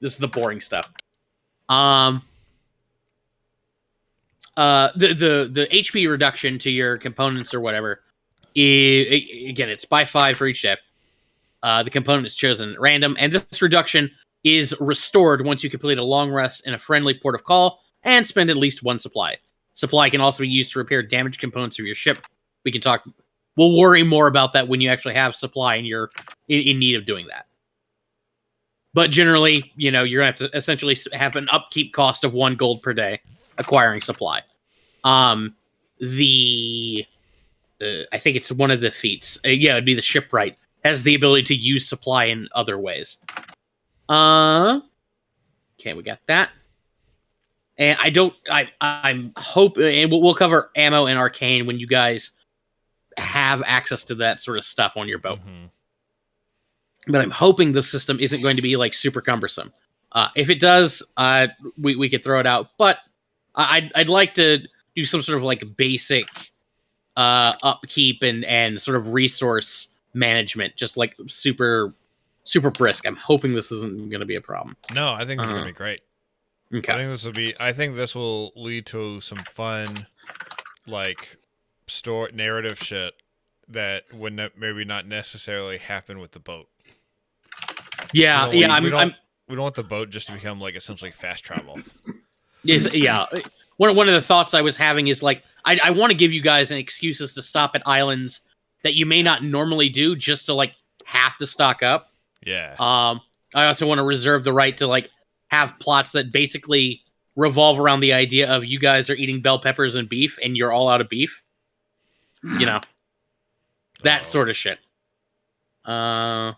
This is the boring stuff. The HP reduction to your components or whatever, again, it's by 5 for each ship. The component is chosen at random, and this reduction is restored once you complete a long rest in a friendly port of call and spend at least 1 supply. Supply can also be used to repair damaged components of your ship. We'll worry more about that when you actually have supply and you're in need of doing that. But generally, you're going to have to essentially have an upkeep cost of 1 gold per day acquiring supply. I think it's one of the feats. It'd be the shipwright. Has the ability to use supply in other ways. Okay, we got that. And I'm hoping, and we'll cover ammo and arcane when you guys have access to that sort of stuff on your boat. Mm-hmm. But I'm hoping the system isn't going to be like super cumbersome. If it does, we could throw it out. But I'd like to do some sort of like basic upkeep and sort of resource management, just like super brisk. I'm hoping this isn't going to be a problem. No, I think this is going to be great. Okay. I think this will lead to some fun, like, narrative shit that would maybe not necessarily happen with the boat. Yeah, we don't want the boat just to become like essentially fast travel. Yeah. One of the thoughts I was having is like I want to give you guys an excuses to stop at islands that you may not normally do, just to like have to stock up. Yeah. I also want to reserve the right to like have plots that basically revolve around the idea of you guys are eating bell peppers and beef and you're all out of beef. That sort of shit. I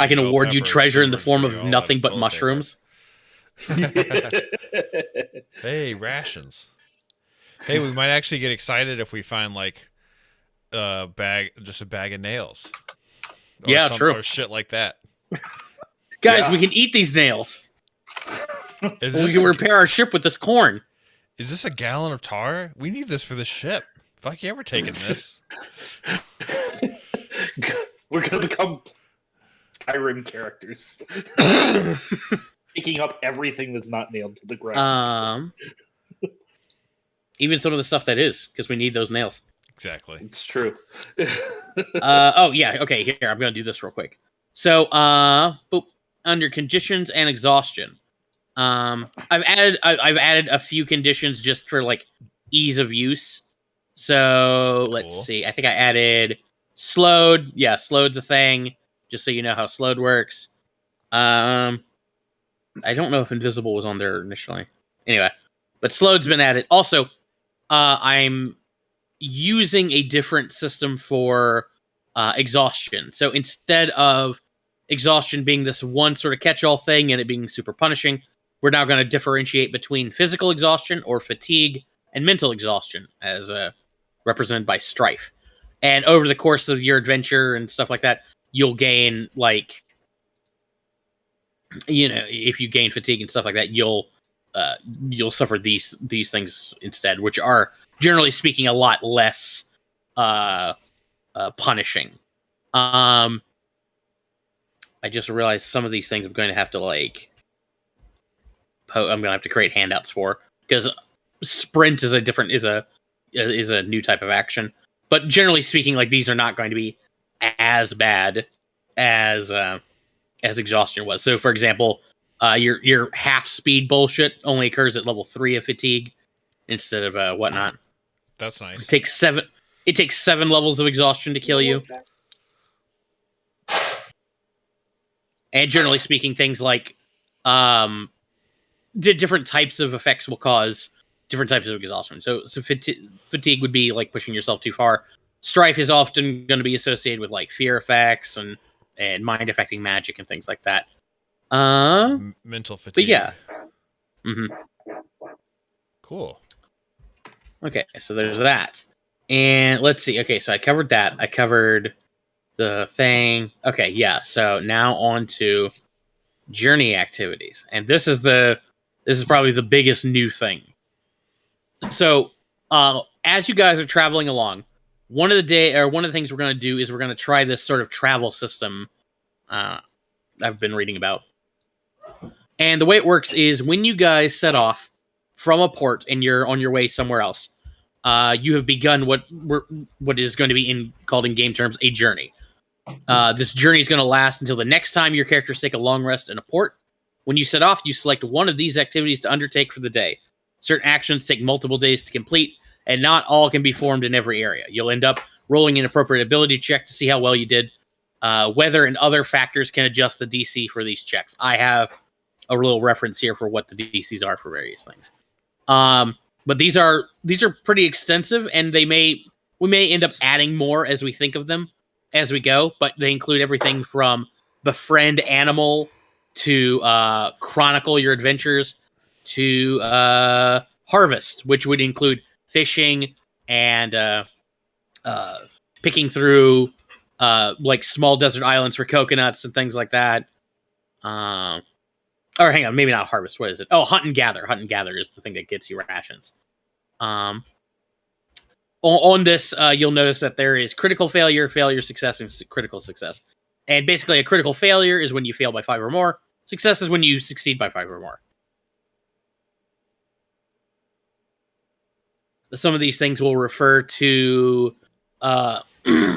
can award you treasure in the form of nothing but mushrooms. Hey, rations. Hey, we might actually get excited if we find like a bag of nails. True. Or shit like that. Guys, we can eat these nails. We can repair our ship with this corn. Is this a gallon of tar? We need this for the ship. Fuck, you ever taken this? We're gonna become Skyrim characters. Picking up everything that's not nailed to the ground. Even some of the stuff that is, because we need those nails. Exactly. It's true. Okay, here, I'm going to do this real quick. So, under conditions and exhaustion, I've added a few conditions just for, like, ease of use. So, let's see. I think I added slowed. Yeah, slowed's a thing, just so you know how slowed works. I don't know if invisible was on there initially. Anyway, but slowed's been added. Also, I'm using a different system for exhaustion. So instead of exhaustion being this one sort of catch-all thing and it being super punishing, we're now going to differentiate between physical exhaustion or fatigue and mental exhaustion, as represented by strife. And over the course of your adventure and stuff like that, you'll gain, like, if you gain fatigue and stuff like that, you'll suffer these things instead, which are, generally speaking, a lot less punishing. I just realized some of these things I'm going to have to like. I'm going to have to create handouts for, because sprint is a new type of action. But generally speaking, like, these are not going to be as bad as exhaustion was. So, for example, your half speed bullshit only occurs at level 3 of fatigue instead of whatnot. That's nice. It takes 7 levels of exhaustion to kill you. And generally speaking, things like different types of effects will cause different types of exhaustion. So fatigue would be like pushing yourself too far. Strife is often going to be associated with like fear effects and mind affecting magic and things like that. Mental fatigue. But yeah. Mm-hmm. Cool. Okay, so there's that. And let's see. Okay, so I covered that. I covered the thing. Okay, yeah. So now on to journey activities. And this is probably the biggest new thing. So, as you guys are traveling along, one of the things we're going to do is we're going to try this sort of travel system I've been reading about. And the way it works is when you guys set off from a port and you're on your way somewhere else, you have begun what is going to be called in game terms a journey. This journey is going to last until the next time your characters take a long rest in a port. When you set off, you select one of these activities to undertake for the day. Certain actions take multiple days to complete, and not all can be formed in every area. You'll end up rolling an appropriate ability check to see how well you did. Weather and other factors can adjust the DC for these checks. I have a little reference here for what the DCs are for various things. But these are pretty extensive, and we may end up adding more as we think of them as we go. But they include everything from befriend animal to chronicle your adventures to harvest, which would include fishing and picking through like small desert islands for coconuts and things like that. Or hang on, maybe not harvest. What is it? Oh, hunt and gather. Hunt and gather is the thing that gets you rations. On this, you'll notice that there is critical failure, failure, success, and critical success. And basically, a critical failure is when you fail by 5 or more. Success is when you succeed by 5 or more. Some of these things will refer to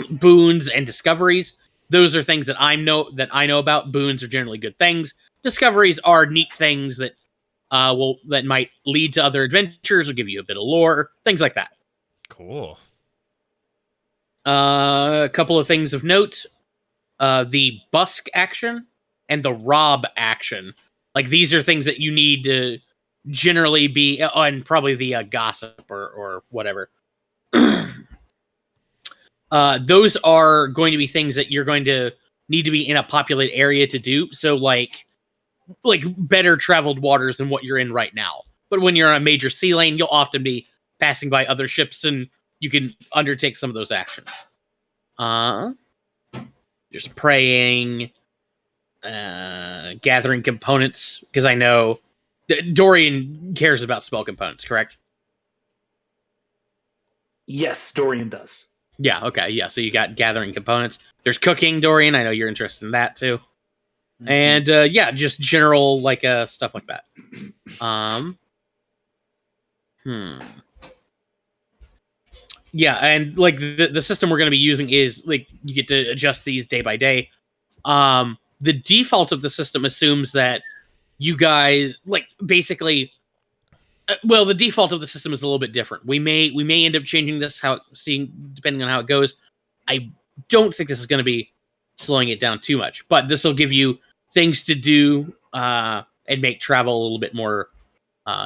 boons and discoveries. Those are things that I know about. Boons are generally good things. Discoveries are neat things that that might lead to other adventures or give you a bit of lore, things like that. Cool. A couple of things of note: the busk action and the rob action. Like these are things that you need to generally be, and probably the gossip or whatever. Those are going to be things that you're going to need to be in a populated area to do. So like better traveled waters than what you're in right now. But when you're on a major sea lane, you'll often be passing by other ships, and you can undertake some of those actions. There's praying, gathering components, because I know Dorian cares about spell components, correct? Yes, Dorian does. Yeah, okay, yeah, so you got gathering components. There's cooking, Dorian. I know you're interested in that, too. Mm-hmm. And, yeah, just general, like, stuff like that. Yeah, and, like, the system we're going to be using is, like, you get to adjust these day by day. The default of the system assumes that you guys, like, basically... well, the default of the system is a little bit different. We may end up changing this, depending on how it goes. I don't think this is going to be slowing it down too much, but this will give you things to do and make travel a little bit more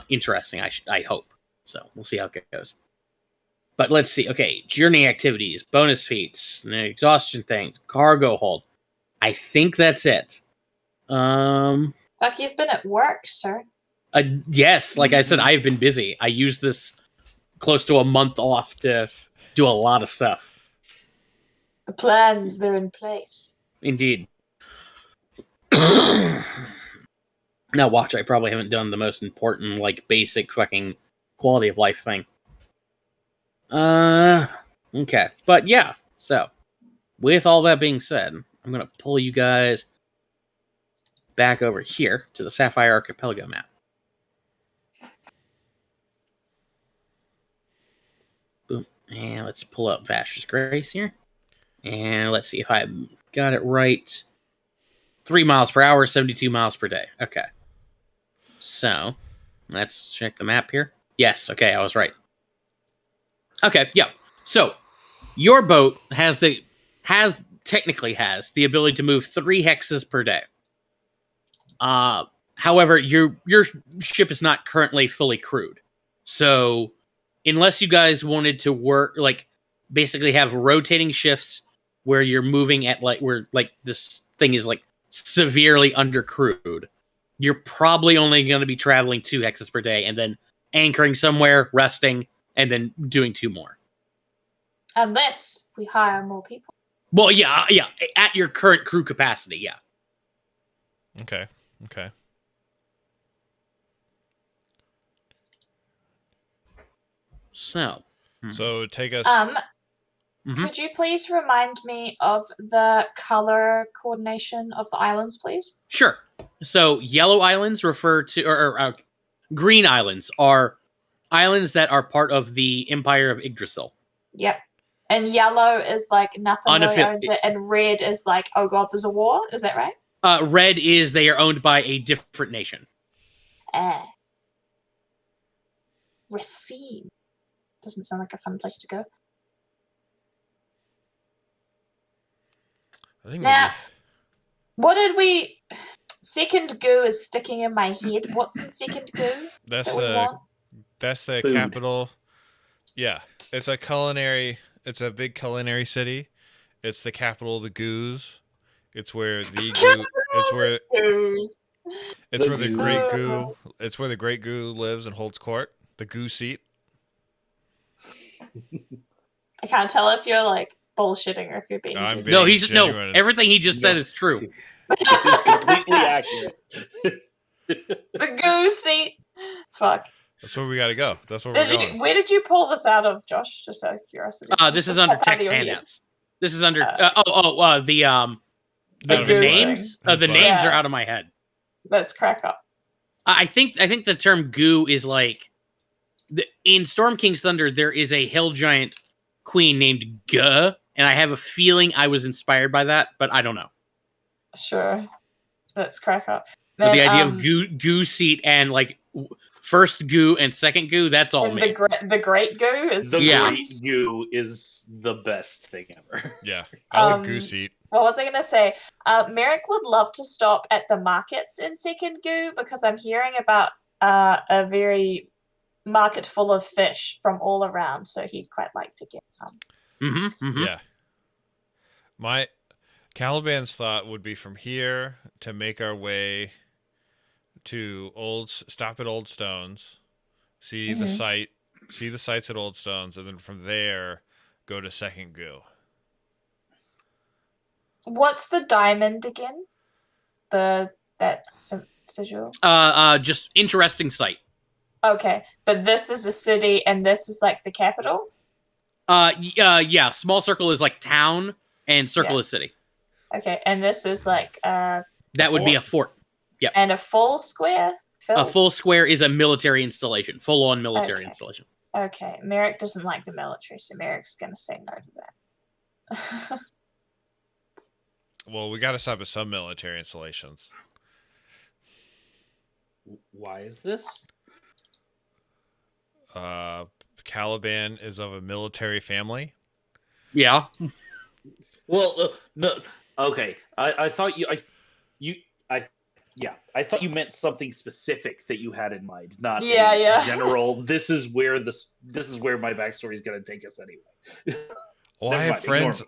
interesting. I hope. So we'll see how it goes. But let's see. Okay, journey activities, bonus feats, exhaustion things, cargo hold. I think that's it. Like you've been at work, sir. Yes, like I said, I've been busy. I used this close to a month off to do a lot of stuff. The plans, they're in place. Indeed. Now watch, I probably haven't done the most important, like, basic fucking quality of life thing. Okay. But yeah, so, with all that being said, I'm gonna pull you guys back over here to the Sapphire Archipelago map. Boom. And let's pull up Vash's Grace here. And let's see if I got it right. 3 miles per hour, 72 miles per day. Okay. So, let's check the map here. Yes, okay, I was right. Okay, yeah. So, your boat technically has the ability to move 3 hexes per day. However, your ship is not currently fully crewed. So, unless you guys wanted to work, like, basically have rotating shifts where you're moving at, like, where, like, this thing is, like, severely undercrewed, you're probably only going to be traveling 2 hexes per day and then anchoring somewhere, resting, and then doing 2 more. Unless we hire more people. Well, yeah, at your current crew capacity, yeah. Okay. So take us. Could you please remind me of the color coordination of the islands, please? Sure. So yellow islands refer to, or green islands are islands that are part of the Empire of Yggdrasil. Yep. And yellow is like nothing really Unaffiliated. owns it, and red is like, oh god, there's a war. Is that right? Red is they are owned by a different nation. Racine. Doesn't sound like a fun place to go. I think Now, what did we... Second goo is sticking in my head. What's in second goo that's that we want? the Food. capital. Yeah, it's a culinary. It's a big culinary city. It's the capital of the goos. It's where the goo. It's where Goos. it's The where the goos. great goo. It's where the great goo lives and holds court. The goo seat. I can't tell if you're like bullshitting or if you're being I'm genuine. No, being he's genuine. no. Everything he just said No. is true. It's completely accurate. The goo seat. Fuck. That's where we got to go. That's where we're going. Where did you pull this out of, Josh? Just out of curiosity. This Just is the under top out of text your head. handouts. This is under The the Out of the his butt. names. His The butt. names Yeah. are out of my head. Let's crack up. I think the term goo is like in Storm King's Thunder. There is a hill giant queen named Guh, and I have a feeling I was inspired by that, but I don't know. Sure. Let's crack up. But the Then, idea of goo seat and like first goo and second goo, that's all and me. the great goo is The Yeah. great goo is the best thing ever. Yeah, I like goo Um, seat. What was I going to say? Merrick would love to stop at the markets in Second Goo because I'm hearing about a very market full of fish from all around, so he'd quite like to get some. Yeah. My Caliban's thought would be from here to make our way to stop at Old Stones, see the sights at Old Stones, and then from there go to Second Goo. What's the diamond again? That sigil? Just interesting sight. Okay, but this is a city and this is like the capital? Yeah. Small circle is like town, and circle Yeah. is city. Okay, and this is like That would be a fort. and a full square? A Filled? full square is a military installation, full-on military Okay. installation. Okay, Merrick doesn't like the military, so Merrick's gonna say no to that. Well, we got to stop at some military installations. Why is this? Caliban is of a military family. Yeah. Well, no. Okay, I thought I thought you meant something specific that you had in mind, not Yeah. general. This is where my backstory is going to take us anyway. Well, Never I have mind, ignore friends.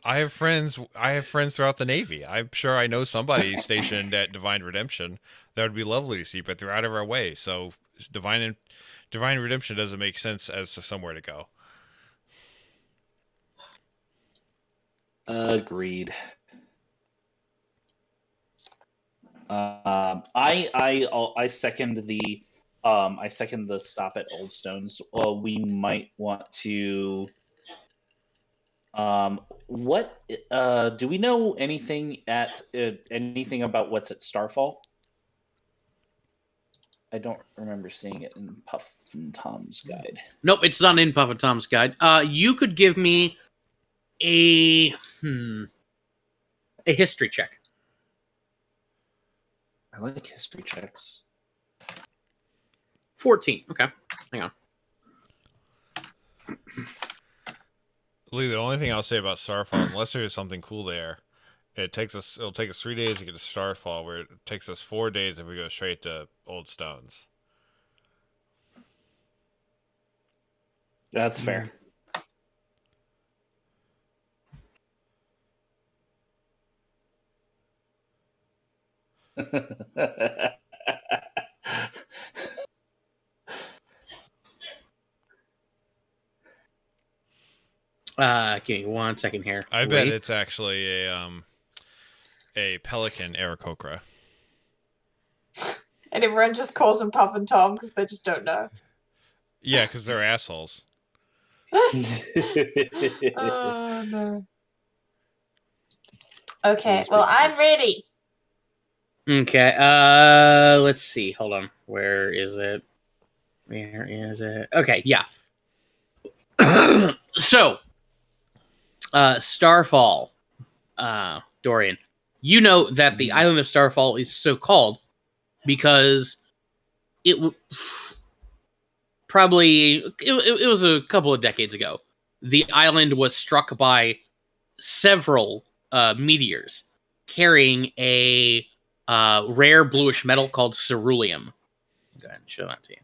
me. I have friends throughout the Navy. I'm sure I know somebody stationed at Divine Redemption that would be lovely to see, but they're out of our way. So Divine Redemption doesn't make sense as to somewhere to go. Agreed. I second the stop at Old Stones. We might want to. What do we know anything about what's at Starfall? I don't remember seeing it in Puff and Tom's guide. Nope, it's not in Puff and Tom's guide. You could give me a history check. I like history checks. 14. Okay. Hang on. Lee, the only thing I'll say about Starfall, unless there's something cool there, it'll take us 3 days to get to Starfall, where it takes us 4 days if we go straight to Old Stones. That's fair. Give me 1 second here. I bet Wait. it's actually a pelican Aarakocra. And everyone just calls him Puff and Tom because they just don't know. Yeah, because they're assholes. Oh no. Okay, well I'm ready. Okay. Let's see. Hold on. Where is it? Okay. Yeah. So, Starfall, Dorian. You know that the island of Starfall is so called because it probably it was a couple of decades ago. The island was struck by several meteors carrying a rare bluish metal called ceruleum. Go ahead and show that to you.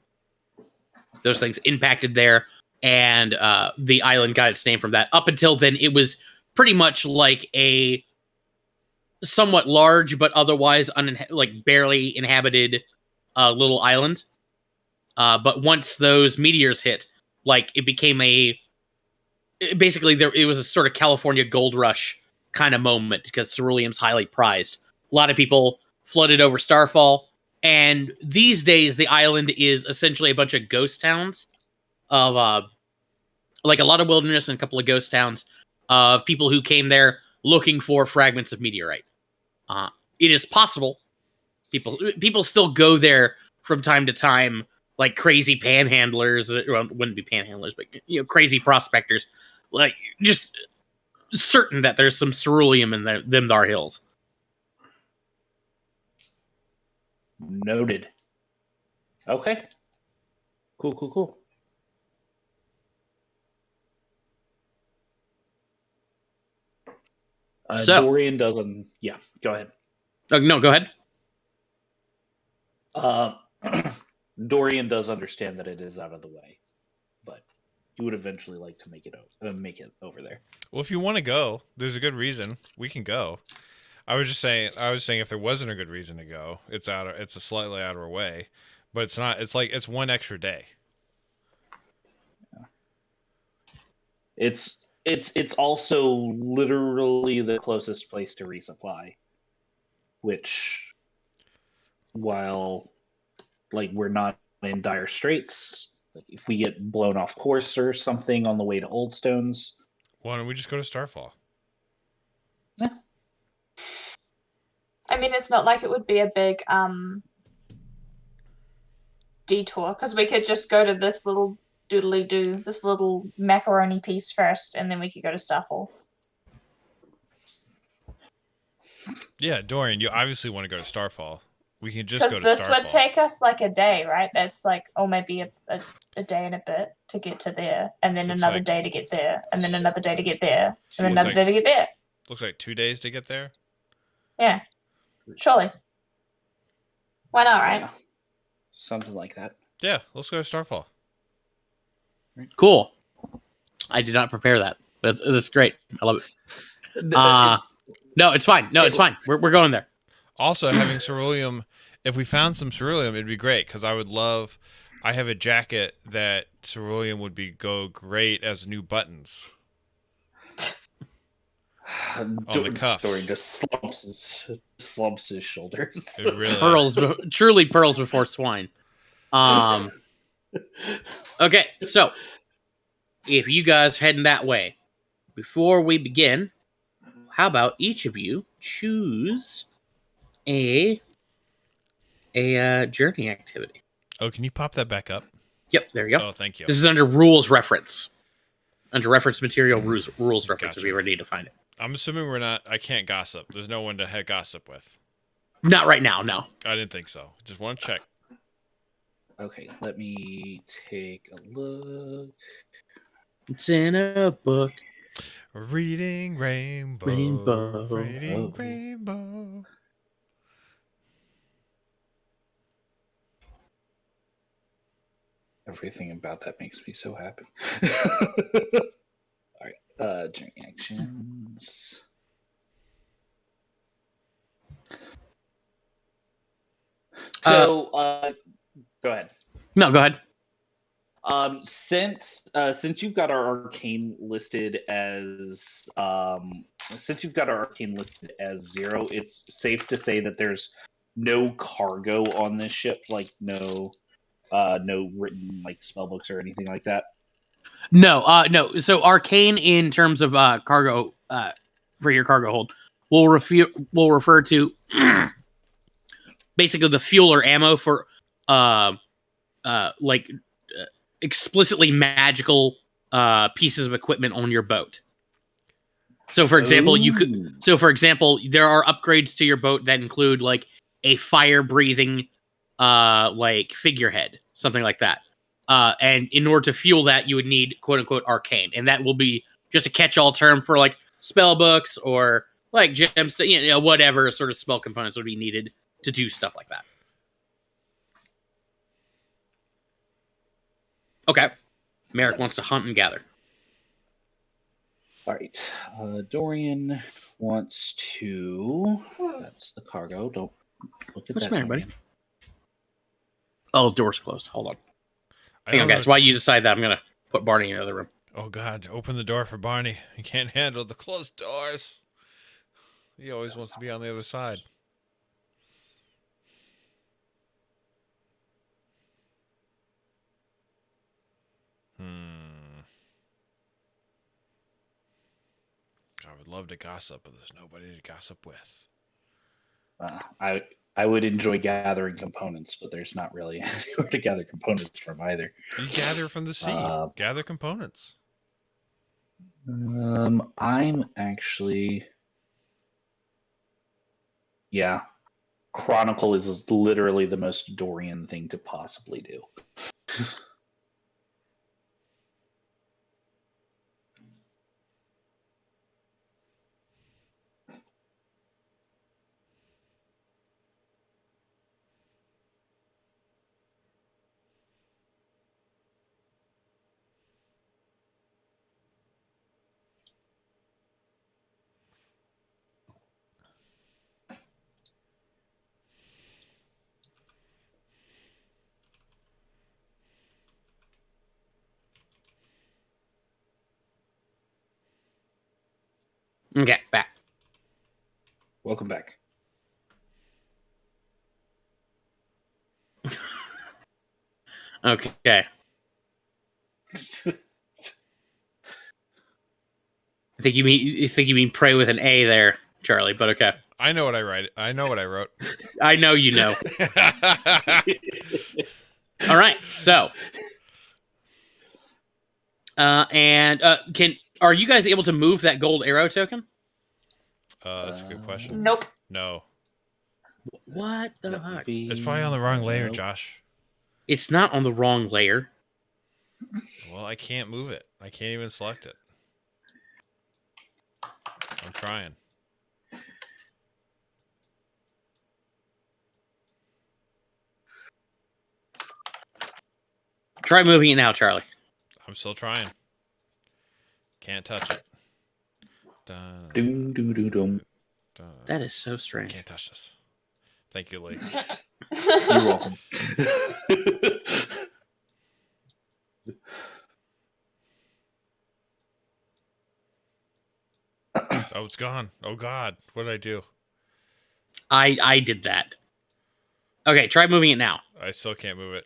Those things impacted there, and the island got its name from that. Up until then, it was pretty much like a somewhat large but otherwise like barely inhabited little island. But once those meteors hit, like it became basically it was a sort of California gold rush kind of moment because ceruleum's highly prized. A lot of people flooded over Starfall, and these days the island is essentially a bunch of ghost towns of like a lot of wilderness and a couple of ghost towns of people who came there looking for fragments of meteorite. It is possible people still go there from time to time, like crazy panhandlers. Well, wouldn't be panhandlers, but crazy prospectors, like just certain that there's some ceruleum in them thar hills. Noted. Okay. Cool. Dorian doesn't. Yeah, go ahead. No, go ahead. Dorian does understand that it is out of the way, but he would eventually like to make it over there. Well, if you want to go, there's a good reason. We can go. I was saying if there wasn't a good reason to go, it's a slightly out of our way, but it's not. It's like it's one extra day. It's also literally the closest place to resupply, which, while like we're not in dire straits, like if we get blown off course or something on the way to Old Stones, why don't we just go to Starfall? Yeah. I mean, it's not like it would be a big detour, because we could just go to this little doodly-doo, this little macaroni piece first, and then we could go to Starfall. Yeah, Dorian, you obviously want to go to Starfall. We can just because this would take us like a day, right? That's like, maybe a day and a bit to get to there, and then another day to get there, and then another day to get there, and then another day to get there. Looks like 2 days to get there. Yeah, surely. Why not, right? Yeah. Something like that. Yeah, let's go to Starfall. Cool. I did not prepare that. That's great. I love it. No, it's fine. No, it's fine. We're going there. Also, having ceruleum, if we found some ceruleum, it'd be great, because I have a jacket that ceruleum would go great as new buttons. On the cuffs. Dorian just slumps his shoulders. Really truly pearls before swine. Okay, so if you guys are heading that way, before we begin, how about each of you choose a journey activity? Oh, can you pop that back up? Yep, there you go. Oh, thank you. This is under rules reference. Under reference material rules reference, if you ever need to find it. I'm assuming I can't gossip. There's no one to gossip with. Not right now, no. I didn't think so. Just want to check. Okay, let me take a look. It's in a book. Reading Rainbow. Reading Rainbow. Everything about that makes me so happy. All right, journey actions. So, go ahead. No, go ahead. Since you've got our arcane listed as 0, it's safe to say that there's no cargo on this ship, like no written like spell books or anything like that. No. So arcane in terms of cargo for your cargo hold will refer to basically the fuel or ammo for like explicitly magical pieces of equipment on your boat. So for example, there are upgrades to your boat that include like a fire breathing like figurehead, something like that. And in order to fuel that, you would need quote unquote arcane, and that will be just a catch-all term for like spell books or like gems, whatever sort of spell components would be needed to do stuff like that. Okay, Merrick wants to hunt and gather. All right. Dorian wants to. That's the cargo. Don't look at What's that. the matter, buddy? Dorian. Oh, door's closed. Hold on. I Hang don't on, know. guys. While you decide that, I'm gonna put Barney in the other room. Oh God! Open the door for Barney. He can't handle the closed doors. He always wants to be on the other side. I would love to gossip, but there's nobody to gossip with. I would enjoy gathering components, but there's not really anywhere to gather components from either. You gather from the sea. Gather components. I'm actually. Yeah. Chronicle is literally the most Dorian thing to possibly do. Okay, back. Welcome back. Okay. I think you mean pray with an A there, Charlie, but okay. I know what I write. I know what I wrote. I know you know. All right, so are you guys able to move that gold arrow token? That's a good question. Nope. No. What the heck? It's probably on the wrong layer, Josh. It's not on the wrong layer. Well, I can't move it. I can't even select it. I'm trying. Try moving it now, Charlie. I'm still trying. Can't touch it. Dun, Doom, doom, doom, doom. dun. That is so strange. Can't touch this. Thank you, Lee. You're welcome. Oh, it's gone. Oh God, what did I do? I did that. Okay, try moving it now. I still can't move it.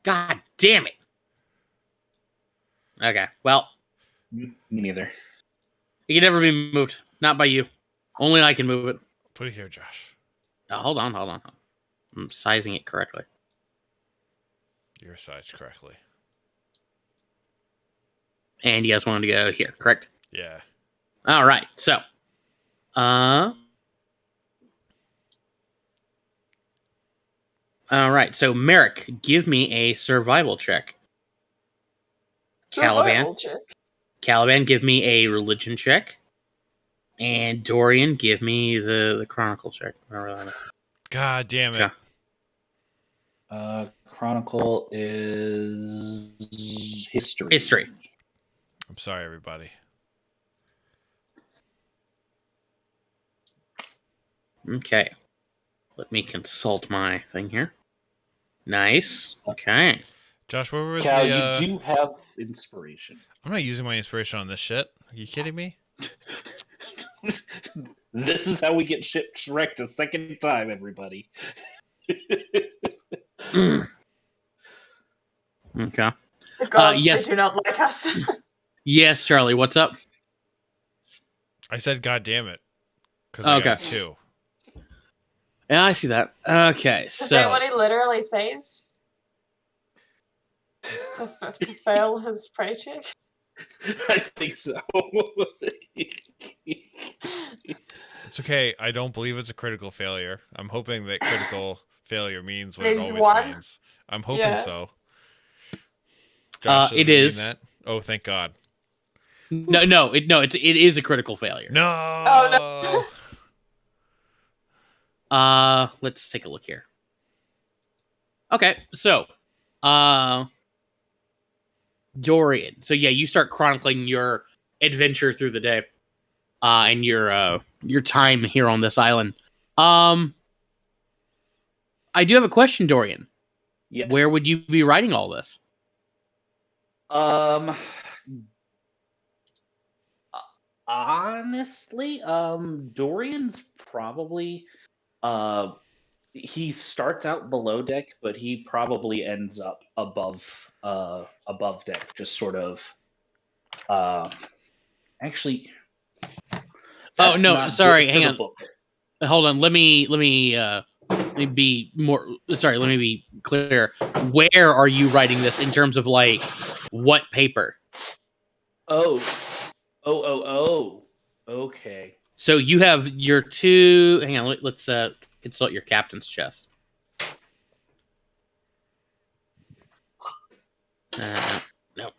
God damn it. Okay, well, Me neither. it can never be moved. Not by you. Only I can move it. Put it here, Josh. Hold on. I'm sizing it correctly. Your size correctly. And you guys wanted to go here, correct? Yeah. All right. So, all right. So, Merrick, give me a survival check. Survival check. Caliban, give me a religion check. And Dorian, give me the chronicle check. God damn it. Okay. Chronicle is history. History. I'm sorry, everybody. Okay. Let me consult my thing here. Nice. Okay. Josh, what was Cal, the... you do have inspiration. I'm not using my inspiration on this shit. Are you kidding me? This is how we get ships wrecked a second time, everybody. Okay. The gods, yes. they do not like us. Yes, Charlie, what's up? I said, God damn it. Because I got Okay. 2. Yeah, I see that. Okay, Is that what so he literally says? To fail his prey check? I think so. It's okay. I don't believe it's a critical failure. I'm hoping that critical failure means what Means it always one? means. I'm hoping Yeah. so. Josh, does it it mean is. that? Oh, thank God. It is a critical failure. No. Oh, Let's take a look here. Okay, so, Dorian. So yeah, you start chronicling your adventure through the day, and your time here on this island. I do have a question, Dorian. Yes. Where would you be writing all this? Honestly, Dorian's probably he starts out below deck, but he probably ends up above deck, just sort of actually Oh that's no, not sorry, good for hang the on. book. Hold on. Let me be more. Sorry, let me be clear. Where are you writing this in terms of like what paper? Oh. Okay. So you have your 2. Hang on. Let's consult your captain's chest. No,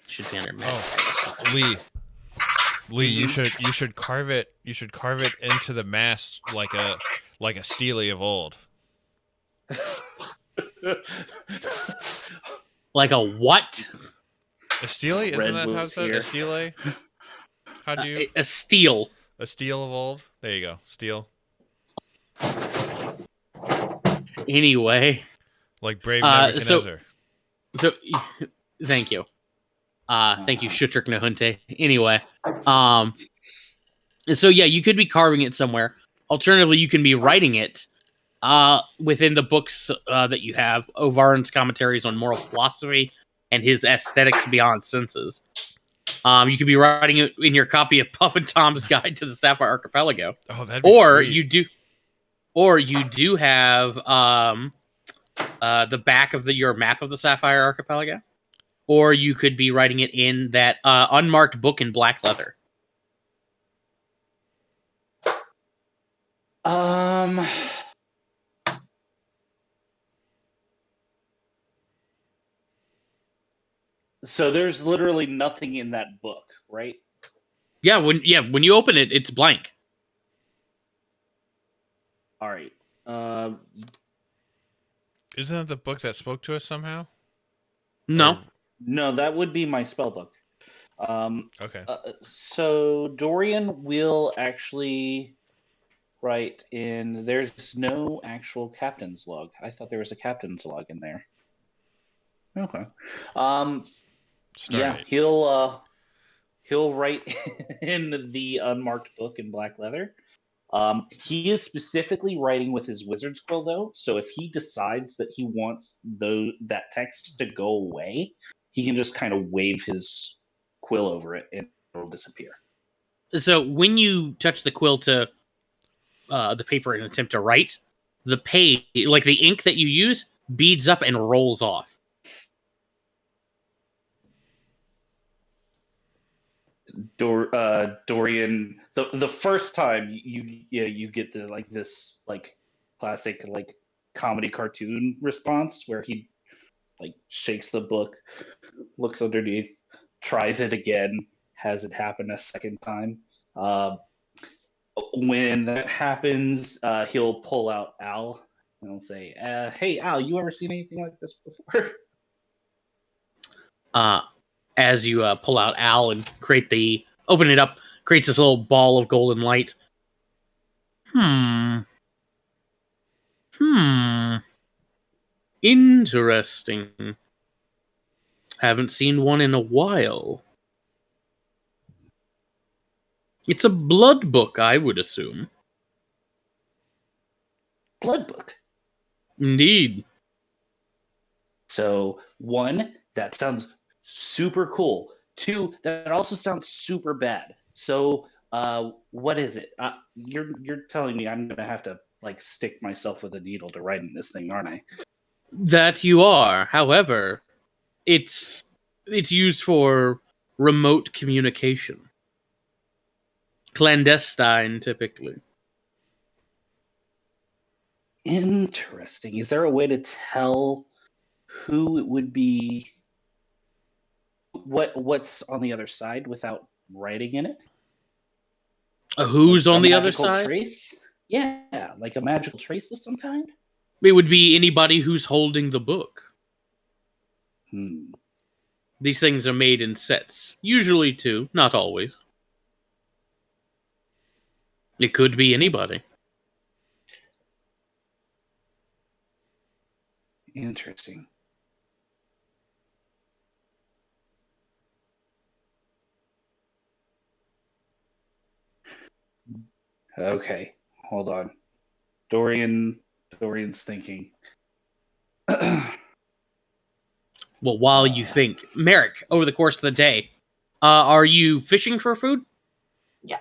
should be under magic. Oh, Lee, you should carve it. You should carve it into the mast like a Steely of old. Like a what? A Steely? Isn't that how it's said? A Steely? How do you? A steel. A steel of old? There you go. Steel. Anyway, Like brave Nebuchadnezzar. so thank you. Thank you, Shutrek Nahunte. Anyway, so yeah, you could be carving it somewhere. Alternatively, you can be writing it within the books that you have, Ovarin's commentaries on moral philosophy and his aesthetics beyond senses. You could be writing it in your copy of Puff and Tom's Guide to the Sapphire Archipelago. Oh, that'd be sweet. You do have the back of your map of the Sapphire Archipelago. Or you could be writing it in that unmarked book in black leather. So there's literally nothing in that book, right? Yeah, when you open it, it's blank. All right. Isn't that the book that spoke to us somehow? No. No, that would be my spell book. Okay. So Dorian will actually write in. There's no actual captain's log. I thought there was a captain's log in there. Okay. Yeah, he'll write in the unmarked book in black leather. He is specifically writing with his wizard's quill, though. So if he decides that he wants that text to go away, he can just kind of wave his quill over it and it'll disappear. So when you touch the quill to the paper and attempt to write, the page, like the ink that you use, beads up and rolls off. Dorian, the first time you get this classic comedy cartoon response where he shakes the book, looks underneath, tries it again, has it happen a second time. When that happens, he'll pull out Al and he'll say, "Hey Al, you ever seen anything like this before?" As you pull out Al and open it up, creates this little ball of golden light. Interesting. Haven't seen one in a while. It's a blood book, I would assume. Blood book. Indeed. So one, That sounds super cool. 2, that also sounds super bad. So, what is it? You're telling me I'm gonna have to like stick myself with a needle to write in this thing, aren't I? That you are. However, it's used for remote communication. Clandestine, typically. Interesting. Is there a way to tell who it would be? What's on the other side without writing in it? Who's Like on a the other magical side? trace? Yeah, like a magical trace of some kind. It would be anybody who's holding the book. Hmm. These things are made in sets. Usually 2, not always. It could be anybody. Interesting. Okay, hold on. Dorian's thinking. Well, while you think, Merrick, over the course of the day, are you fishing for food? Yeah.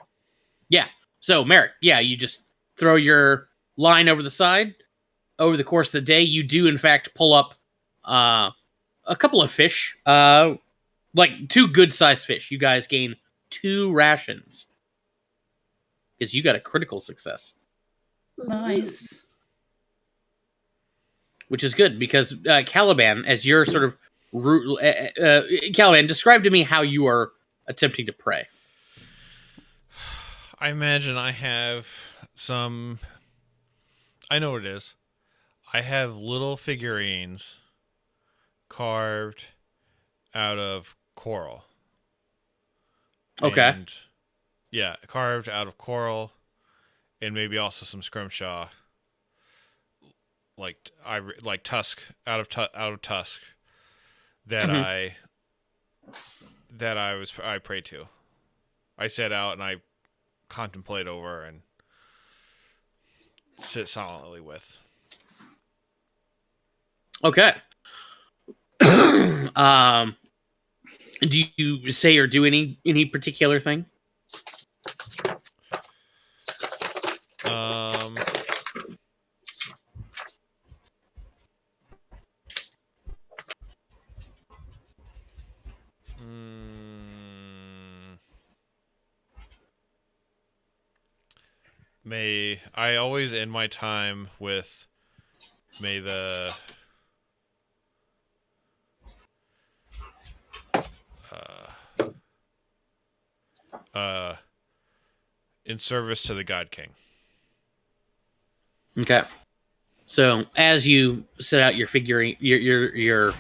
Yeah. So, Merrick, yeah, you just throw your line over the side. Over the course of the day, you do, in fact, pull up a couple of fish. Like 2 good-sized fish. You guys gain 2 rations. Because you got a critical success. Nice. Which is good, because Caliban, as you're sort of... Caliban, describe to me how you are attempting to pray. I imagine I have some. I know what it is. I have little figurines carved out of coral. Okay. And, yeah, carved out of coral, and maybe also some scrimshaw, like tusk out of tusk that I pray to. I set out and I contemplate over and sit silently with. Okay. Do you say or do any particular thing? May I always end my time with may the in service to the God King. Okay. So as you set out your figurine, your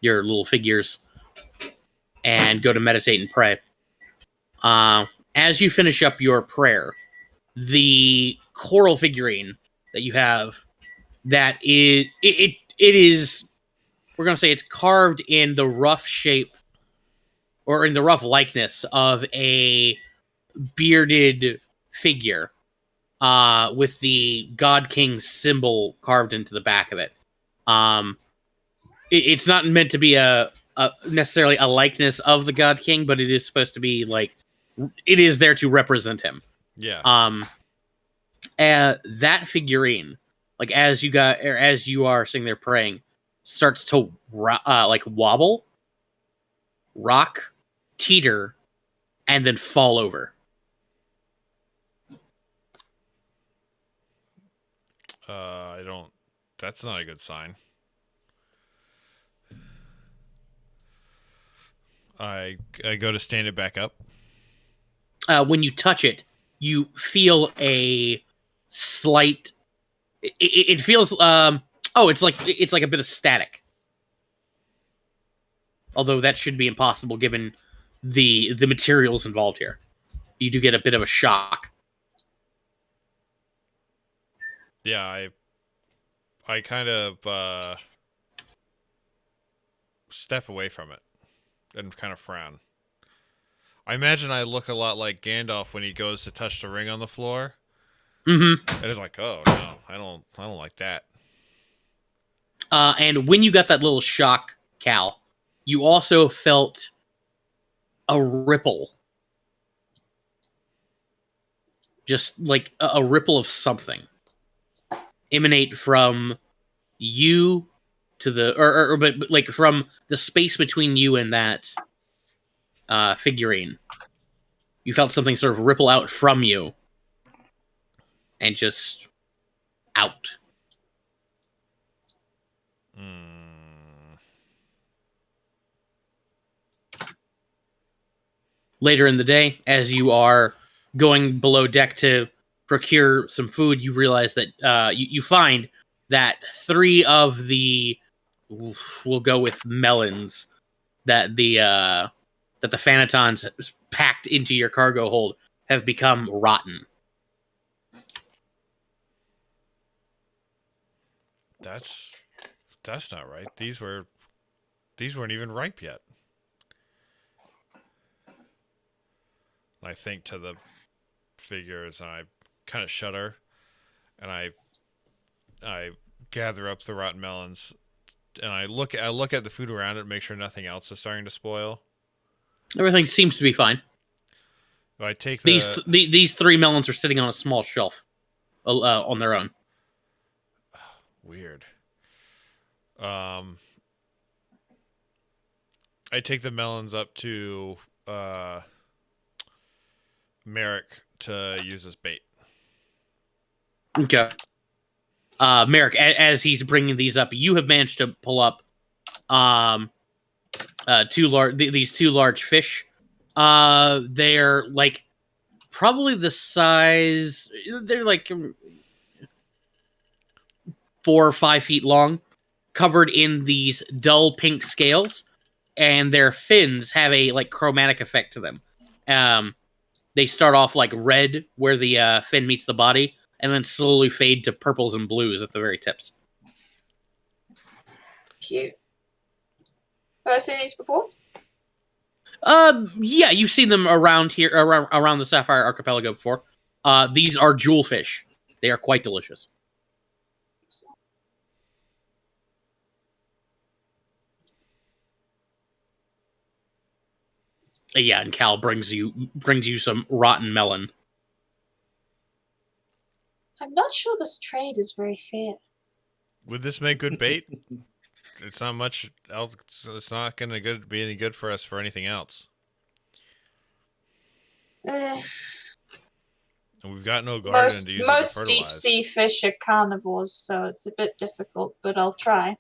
little figures, and go to meditate and pray, as you finish up your prayer, the coral figurine that you have, that is it is, we're gonna say it's carved in the rough shape or in the rough likeness of a bearded figure, with the God King's symbol carved into the back of it. It's not meant to be a necessarily a likeness of the God King, but it is supposed to be like, it is there to represent him. Yeah. That figurine, like as you are sitting there praying, starts to like wobble, rock, teeter, and then fall over. I don't. That's not a good sign. I go to stand it back up. When you touch it, you feel a slight. It feels. It's like a bit of static. Although that should be impossible given the materials involved here. You do get a bit of a shock. Yeah, I kind of step away from it and kind of frown. I imagine I look a lot like Gandalf when he goes to touch the ring on the floor. Mm-hmm. And it's like, oh no, I don't like that. And when you got that little shock, Cal, you also felt a ripple. Just like a ripple of something emanate from you to the but like from the space between you and that figurine. You felt something sort of ripple out from you and just out. Later in the day, as you are going below deck to procure some food, you realize that you find that 3 of the, we'll go with melons, that the Fanatons packed into your cargo hold have become rotten. That's not right. These weren't even ripe yet. I think to the figures, and I kind of shudder, and I gather up the rotten melons, and I look at the food around it, and make sure nothing else is starting to spoil. Everything seems to be fine. I take these 3 melons are sitting on a small shelf on their own. Weird. I take the melons up to Merrick to use as bait. Okay. Merrick, as he's bringing these up, you have managed to pull up these 2 large fish. They're like probably the size. They're like 4 or 5 feet long, covered in these dull pink scales, and their fins have a like chromatic effect to them. They start off like red where the fin meets the body, and then slowly fade to purples and blues at the very tips. Cute. Have I seen these before? Yeah, you've seen them around here, around the Sapphire Archipelago before. These are jewelfish. They are quite delicious. Yeah, and Cal brings you some rotten melon. I'm not sure this trade is very fair. Would this make good bait? It's not much else. It's not going to be any good for us for anything else. And we've got no garden to use it to Most fertilize. deep sea fish are carnivores, so it's a bit difficult, but I'll try.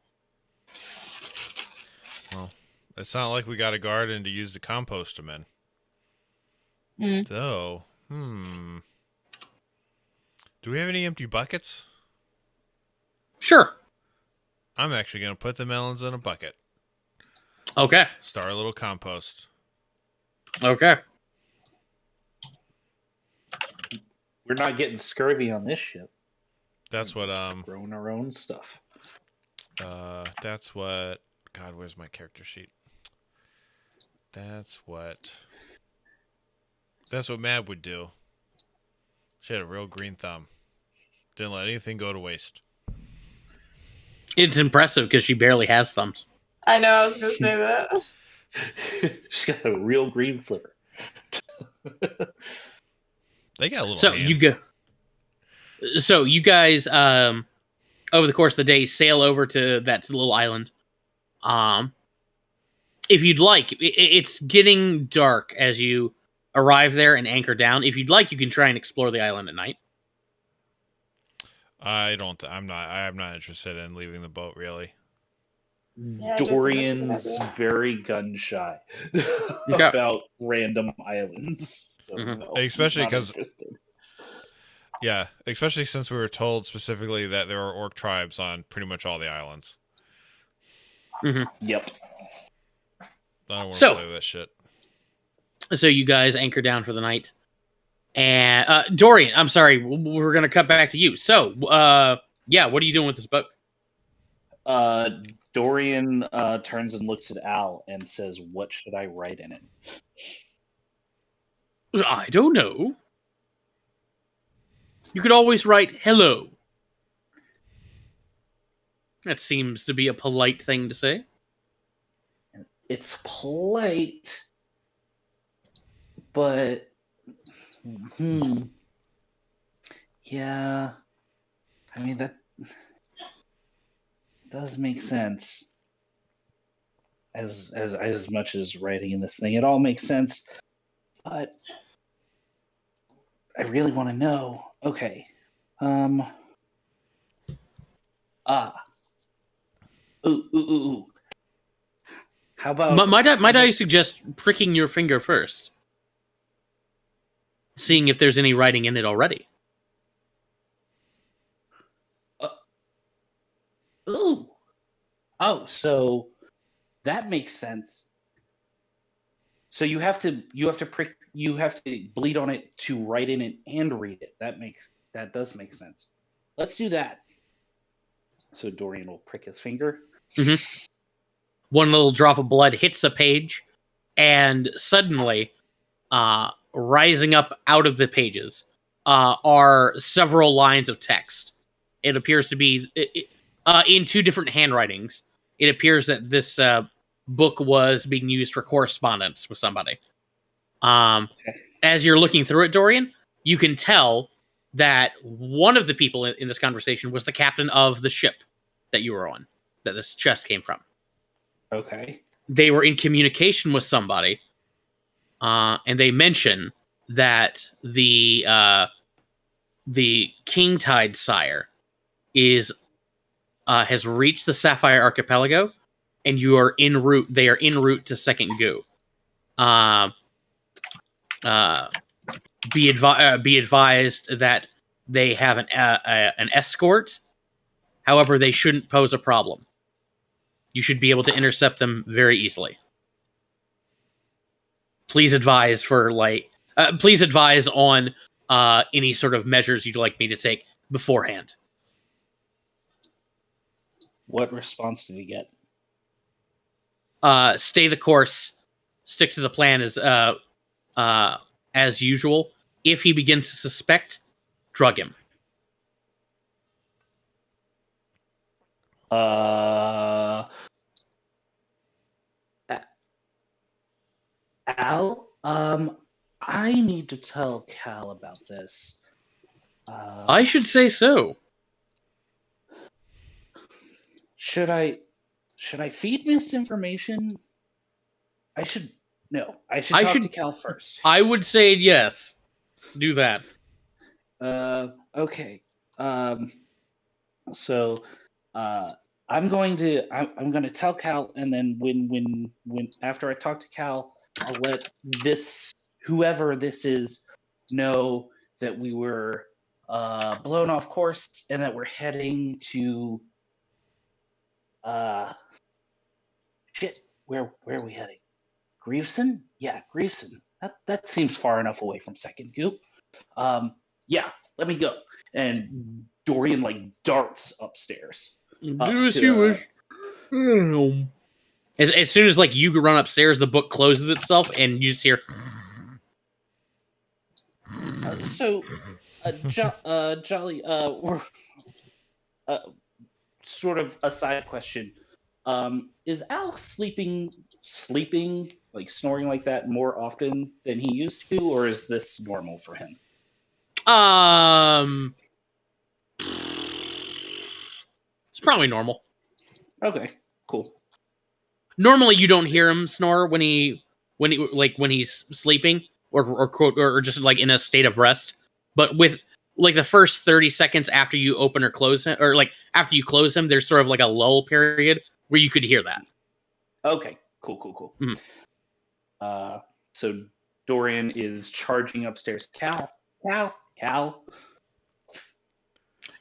Well, it's not like we got a garden to use to compost them in. So, do we have any empty buckets? Sure. I'm actually going to put the melons in a bucket. Okay. Start a little compost. Okay. We're not getting scurvy on this ship. That's what growing our own stuff. That's what. God, where's my character sheet? That's what Mab would do. She had a real green thumb. Didn't let anything go to waste. It's impressive because she barely has thumbs. I know, I was going to say that. She's got a real green flipper. They got a little So hands. you guys over the course of the day sail over to that little island. If you'd like, it's getting dark as you arrive there and anchor down. If you'd like, you can try and explore the island at night. I'm not interested in leaving the boat, really. Yeah, Dorian's very gun shy about random islands. So no, especially because, yeah, especially since we were told specifically that there are orc tribes on pretty much all the islands. Yep. I don't want to play that shit. So you guys anchor down for the night. And Dorian, I'm sorry, we're gonna cut back to you. So, yeah, what are you doing with this book? Dorian turns and looks at Al and says, "What should I write in it?" I don't know. You could always write "hello." That seems to be a polite thing to say. it's polite, but yeah, I mean that does make sense. As much as writing in this thing, it all makes sense. But I really want to know. Okay. Ah. Ooh. How about Might I suggest pricking your finger first, seeing if there's any writing in it already? ooh. Oh, so that makes sense. So you have to bleed on it to write in it and read it. That does make sense. Let's do that. So Dorian will prick his finger. Mm-hmm. One little drop of blood hits the page, and suddenly, rising up out of the pages, are several lines of text. It appears to be in two different handwritings. It appears that this book was being used for correspondence with somebody. As you're looking through it, Dorian, you can tell that one of the people in this conversation was the captain of the ship that you were on, that this chest came from. Okay. They were in communication with somebody, and they mention that the King Tide Sire has reached the Sapphire Archipelago, and you are en route. They are en route to Second Goo. Be advised that they have an escort. However, they shouldn't pose a problem. You should be able to intercept them very easily. Please advise please advise on any sort of measures you'd like me to take beforehand. What response did he get? Stay the course. Stick to the plan as usual. If he begins to suspect, drug him. Al, I need to tell Cal about this. I should say so. Should I feed misinformation? I should talk to Cal first. I would say yes. Do that. Okay. So I'm going to tell Cal, and then when after I talk to Cal, I'll let whoever this is know that we were blown off course and that we're heading to shit. Where are we heading? Greaveson? Yeah, Greaveson. That seems far enough away from Second Goop. Yeah, let me go. And Dorian darts upstairs. As soon as you run upstairs, the book closes itself, and you just hear. Jolly. Sort of a side question. Is Al sleeping snoring like that more often than he used to, or is this normal for him? It's probably normal. Okay, cool. Normally, you don't hear him snore when he's sleeping or just in a state of rest. But with the first 30 seconds after you open or close him, or after you close him, there's sort of a lull period where you could hear that. Okay, cool. Mm-hmm. So Dorian is charging upstairs. Cal.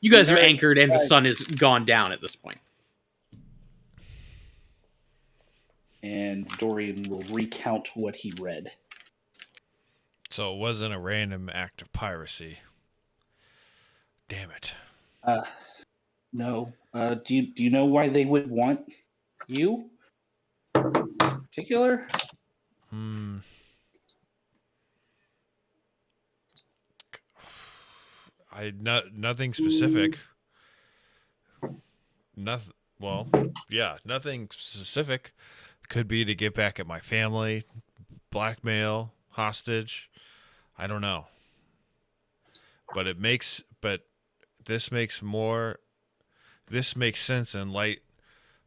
You guys are anchored, and the sun has gone down at this point. And Dorian will recount what he read. So it wasn't a random act of piracy. Damn it. No. Do you know why they would want you? In particular? Nothing specific. Nothing specific. Could be to get back at my family, blackmail, hostage. I don't know. But this makes sense in light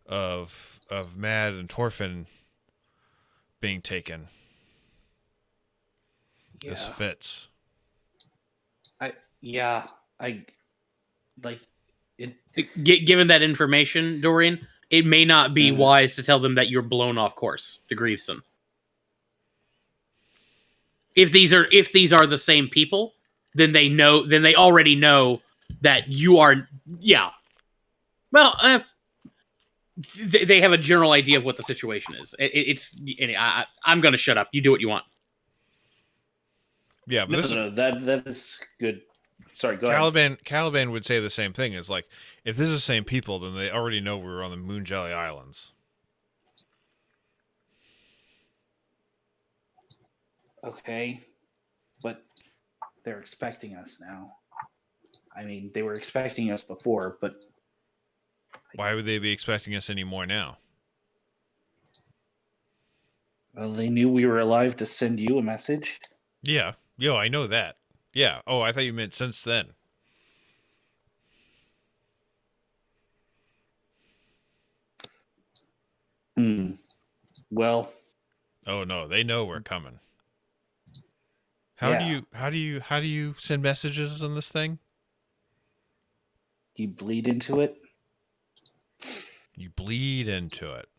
of Mad and Torfin being taken. Yeah. This fits. I like it. Given that information, Dorian, it may not be Mhm. wise to tell them that you're blown off course to Greaveson. If these are the same people, then they already know that you are. Yeah. Well, they have a general idea of what the situation is. I'm going to shut up. You do what you want. Yeah, but No, that is good. Sorry, go ahead. Caliban would say the same thing. Is like, if this is the same people, then they already know we were on the Moon Jelly Islands. Okay, but they're expecting us now. I mean, they were expecting us before, but Why would they be expecting us anymore now? well, they knew we were alive to send you a message. Yeah. Yo, I know that. Yeah. Oh, I thought you meant since then. Well, Oh no, they know we're coming. How yeah. do you send messages in this thing? You bleed into it. You bleed into it.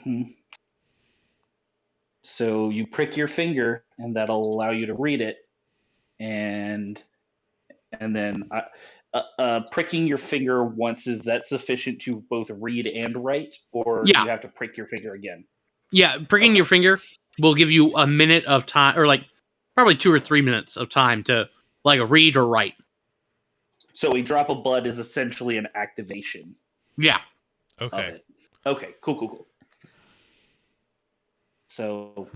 hmm So you prick your finger, and that'll allow you to read it. And then pricking your finger once, is that sufficient to both read and write, or do Yeah. you have to prick your finger again? Yeah, pricking Okay. your finger will give you a minute of time, or like probably 2 or 3 minutes of time to like read or write. So a drop of blood is essentially an activation Yeah. of Okay. it. Okay, cool. So,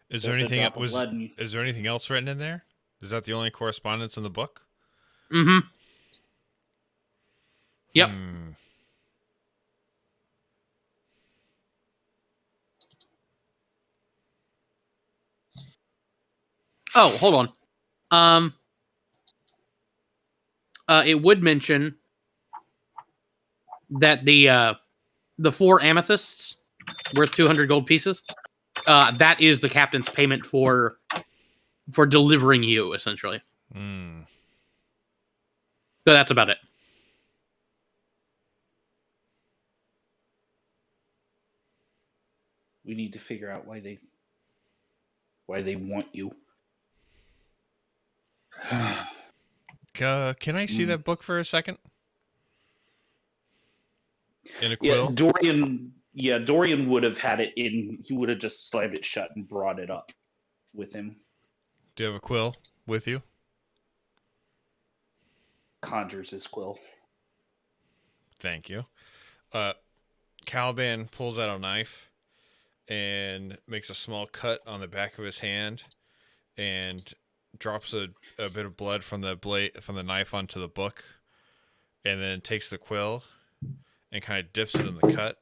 Is there just a anything drop of blood, and is there anything else written in there? Is that the only correspondence in the book? Mm-hmm. Yep. Oh, hold on. It would mention that the 4 amethysts worth 200 gold pieces. That is the captain's payment for delivering you, essentially. So that's about it. we need to figure out why they want you. Can I see that book for a second? In a Yeah, quill? Dorian would have had it in. He would have just slammed it shut and brought it up with him. Do you have a quill with you? Conjures his quill. Thank you. Caliban pulls out a knife and makes a small cut on the back of his hand and drops a bit of blood from the knife onto the book, and then takes the quill and kind of dips it in the cut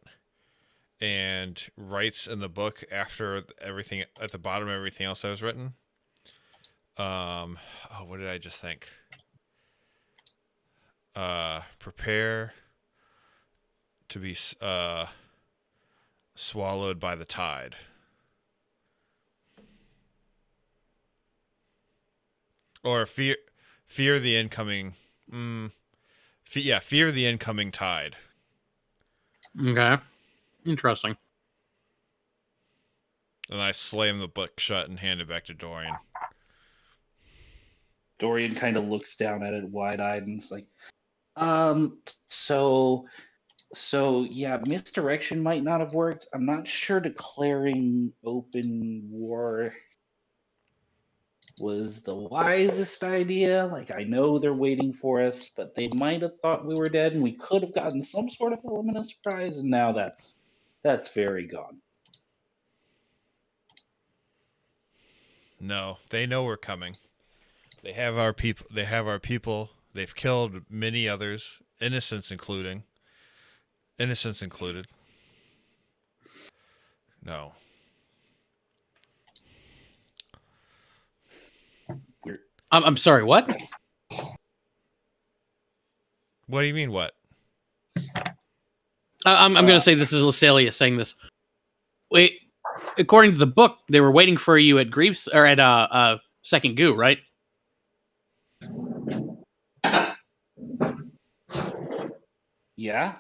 and writes in the book after everything at the bottom of everything else that was written. What did I just think? Prepare to be swallowed by the tide. Or fear the incoming. Fear the incoming tide. Okay. Interesting. And I slam the book shut and hand it back to Dorian. Dorian kind of looks down at it wide-eyed and is like, so yeah, misdirection might not have worked. I'm not sure declaring open war was the wisest idea. Like, I know they're waiting for us, but they might have thought we were dead, and we could have gotten some sort of element of surprise, and now that's very gone. No, they know we're coming. They have our people. They've killed many others innocence included. No. I'm sorry. What? What do you mean? What? I'm going to say this is Lysalia saying this. Wait, according to the book, they were waiting for you at Greaves or at Second Goo, right? Yeah.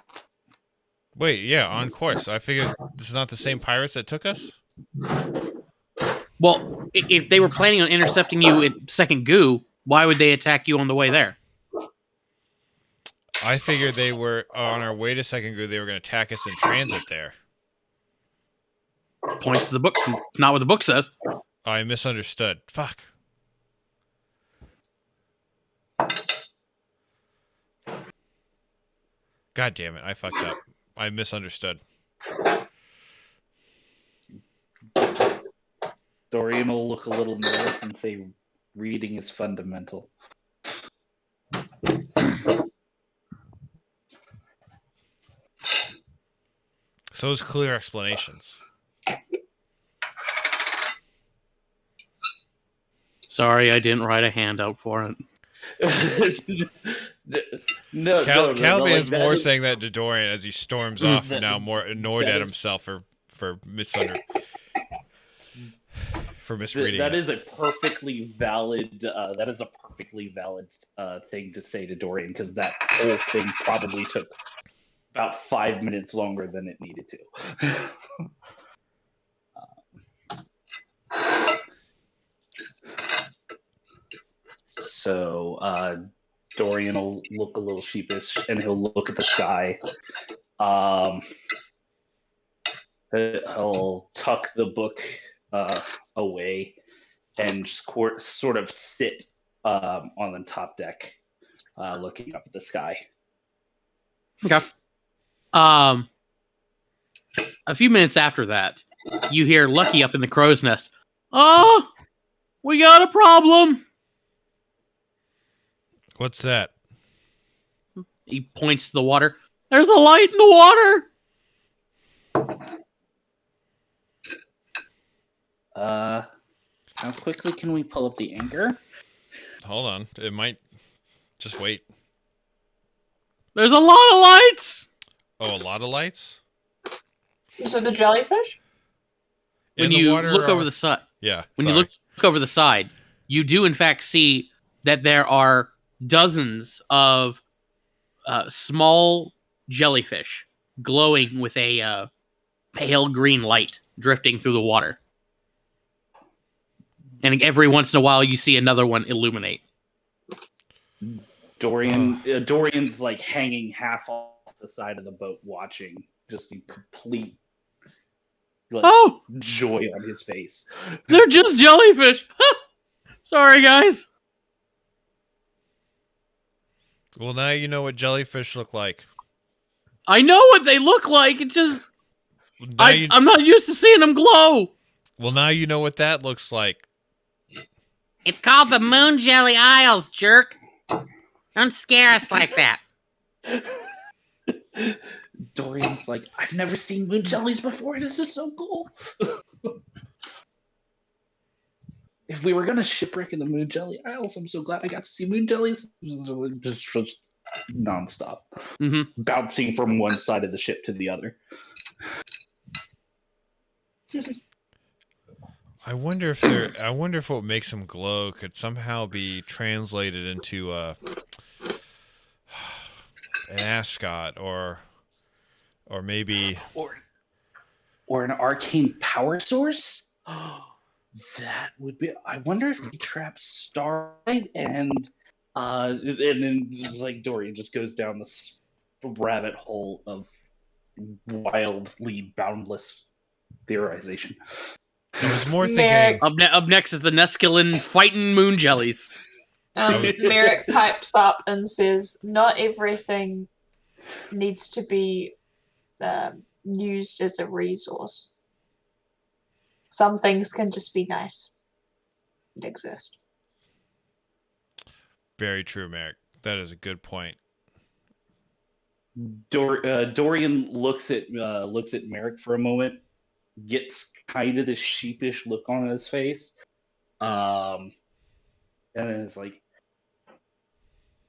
Wait, yeah, on course. I figured this is not the same pirates that took us. Well, if they were planning on intercepting you at Second Goo, why would they attack you on the way there? I figured they were on our way to Second Group. They were going to attack us in transit there. Points to the book, not what the book says. I misunderstood. Fuck. God damn it! I fucked up. I misunderstood. Dorian will look a little nervous and say, "Reading is fundamental." So is clear explanations. Sorry, I didn't write a handout for it. No, Caliban's like, more is, saying that to Dorian as he storms off, now more annoyed at himself for misreading. That it. is a perfectly valid. That is a perfectly valid thing to say to Dorian, because that whole thing probably took about 5 minutes longer than it needed to. So Dorian will look a little sheepish, and he'll look at the sky. He'll tuck the book away and just sort of sit on the top deck, looking up at the sky. Okay. A few minutes after that, you hear Lucky up in the crow's nest. Oh, we got a problem. What's that? He points to the water. There's a light in the water. How quickly can we pull up the anchor? Hold on. It might. Just wait. There's a lot of lights. Oh, a lot of lights? Is it the jellyfish? When you look over the side, Yeah. when you look over the side, you do in fact see that there are dozens of small jellyfish glowing with a pale green light drifting through the water. And every once in a while, you see another one illuminate. Dorian's like hanging half off the side of the boat, watching, just in complete joy on his face. They're just jellyfish. Sorry, guys. Well, now you know what jellyfish look like. I know what they look like. It's just I'm not used to seeing them glow. Well, now you know what that looks like. It's called the Moon Jelly Isles, jerk. Don't scare us like that. Dorian's like, I've never seen moon jellies before. This is so cool. If we were going to shipwreck in the Moon Jelly Isles, I'm so glad I got to see moon jellies. Just nonstop. Mm-hmm. Bouncing from one side of the ship to the other. I wonder if what makes them glow could somehow be translated into an ascot or maybe or an arcane power source. That would be. I wonder if they trap Starlight and then just like Dorian just goes down this rabbit hole of wildly boundless theorization. I was more thinking. Up next is the Neskilin fighting moon jellies. Merrick pipes up and says, "Not everything needs to be used as a resource. Some things can just be nice and exist." Very true, Merrick. That is a good point. Dorian looks at Merrick for a moment, gets kind of this sheepish look on his face, and then it's like,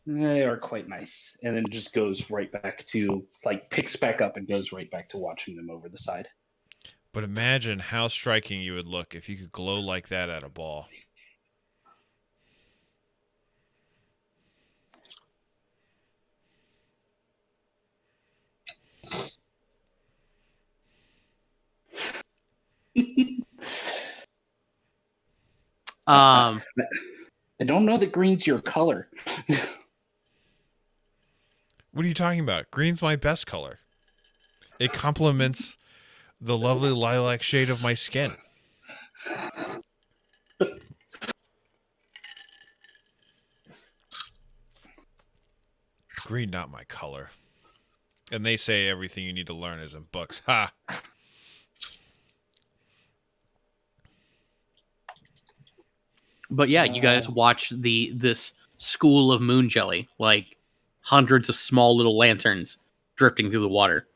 they are quite nice, and then just goes right back to picks back up and goes right back to watching them over the side. But imagine how striking you would look if you could glow like that at a ball. I don't know that green's your color. What are you talking about? Green's my best color. It complements the lovely lilac shade of my skin. Green, not my color. And they say everything you need to learn is in books. Ha! But yeah, you guys watch this school of moon jelly, like hundreds of small little lanterns drifting through the water.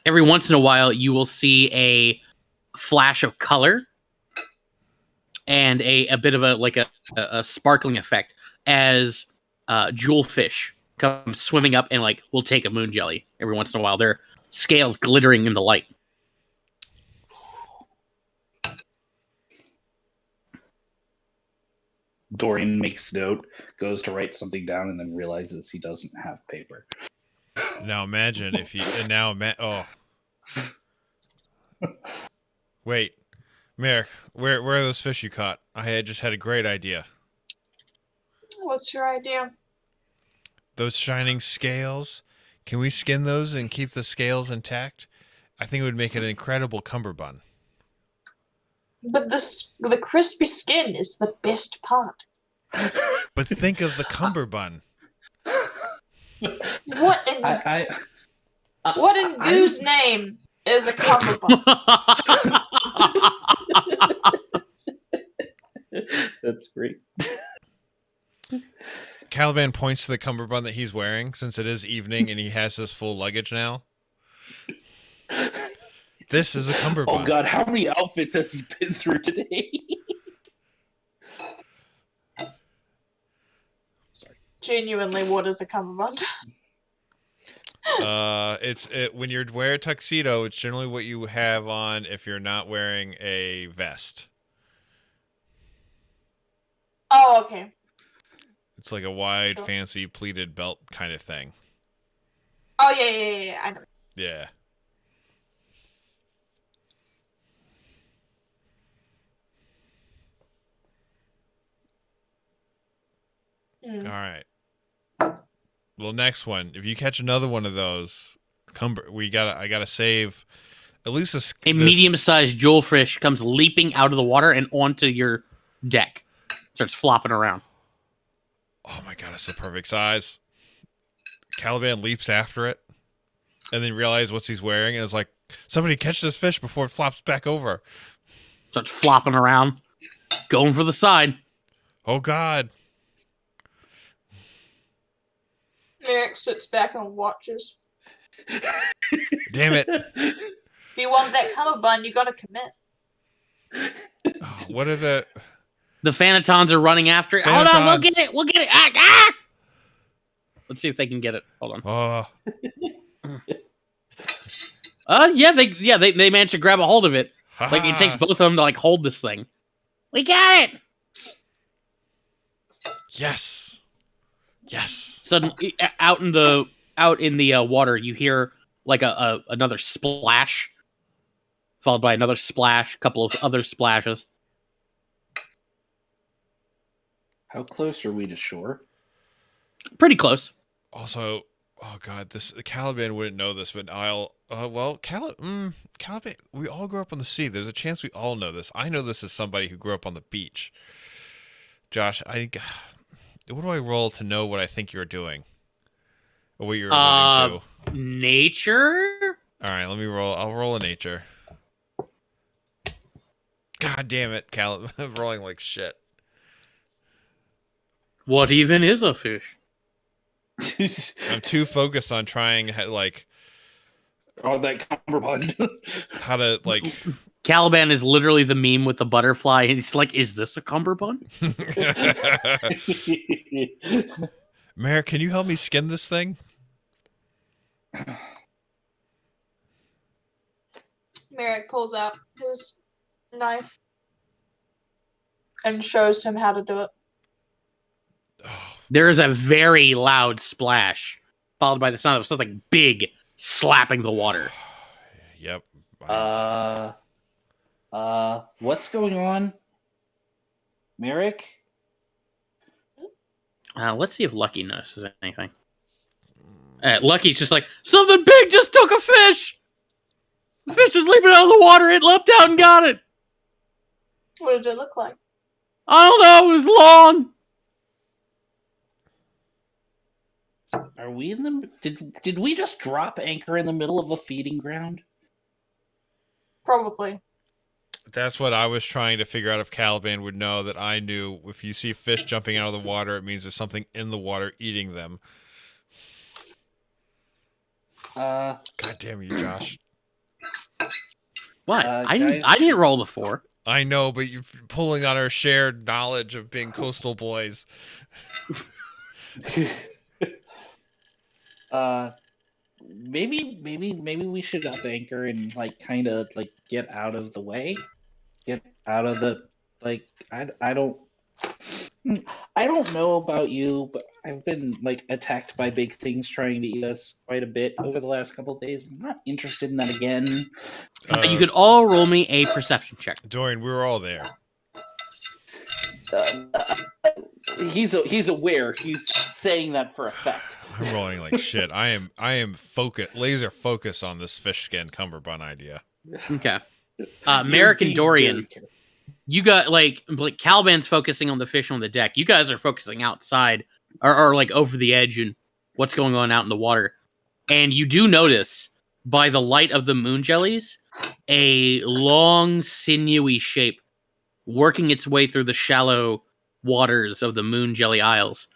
Every once in a while, you will see a flash of color and a bit of a sparkling effect as jewelfish come swimming up and will take a moon jelly every once in a while. Their scales glittering in the light. Dorian makes note, goes to write something down, and then realizes he doesn't have paper. Now imagine if you... And now... Oh. Wait. Merrick, where are those fish you caught? I just had a great idea. What's your idea? Those shining scales. Can we skin those and keep the scales intact? I think it would make an incredible cummerbund. But the crispy skin is the best part. But think of the cummerbund. What in Goo's name is a cummerbund? That's great. Caliban points to the cummerbund that he's wearing, since it is evening and he has his full luggage now. This is a cummerbund. Oh god, how many outfits has he been through today? Sorry. Genuinely, what is a cummerbund? When you wear a tuxedo, it's generally what you have on if you're not wearing a vest. Oh, okay. It's like a wide, fancy pleated belt kind of thing. Oh yeah, I know. Yeah. All right. Well, next one. If you catch another one of those, I gotta save at least a medium-sized jewelfish comes leaping out of the water and onto your deck. Starts flopping around. Oh my god, it's the perfect size. Caliban leaps after it, and then realizes what he's wearing, and is like, "Somebody catch this fish before it flops back over." Starts flopping around, going for the side. Oh god. Merrick sits back and watches. Damn it. If you want that cummerbund, you gotta commit. Oh, what are the Phanatons are running after it. Hold on, we'll get it. Ah! Let's see if they can get it. Hold on. They managed to grab a hold of it. Like it takes both of them to hold this thing. We got it. Yes. Suddenly, out in the water, you hear another splash, followed by another splash, a couple of other splashes. How close are we to shore? Pretty close. Also, oh god, Caliban wouldn't know this, but Caliban, we all grew up on the sea. There's a chance we all know this. I know this as somebody who grew up on the beach. Josh, what do I roll to know what I think you're doing? Or what you're alluding to? Nature? Alright, let me roll. I'll roll a nature. God damn it, Caliban. I'm rolling like shit. What even is a fish? I'm too focused on trying like Oh, that cummerbund. how to like. Caliban is literally the meme with the butterfly, and he's like, "Is this a cummerbund?" Merrick, can you help me skin this thing? Merrick pulls out his knife and shows him how to do it. Oh, There is a very loud splash, followed by the sound of something big slapping the water. yep. What's going on? Merrick? Let's see if Lucky notices anything. Lucky's just like, something big just took a fish! The fish was leaping out of the water, it leapt out and got it! What did it look like? I don't know, it was long! Are we in the... Did we just drop anchor in the middle of a feeding ground? Probably. That's what I was trying to figure out if Caliban would know that I knew if you see fish jumping out of the water, it means there's something in the water eating them. God damn you, Josh. What? Guys- I didn't roll the 4. I know, but you're pulling on our shared knowledge of being coastal boys. Maybe we should up anchor and like kind of like get out of the way, get out of the like. I don't know about you, but I've been like attacked by big things trying to eat us quite a bit over the last couple of days. I'm not interested in that again. You could all roll me a perception check. Dorian, we were all there. He's aware. He's saying that for effect. I'm rolling like shit. I am laser focused on this fish skin cummerbund idea. Okay. Merrick and Dorian, you got like Caliban's focusing on the fish on the deck. You guys are focusing outside or like over the edge and what's going on out in the water. And you do notice by the light of the moon jellies, a long sinewy shape working its way through the shallow waters of the Moon Jelly Isles.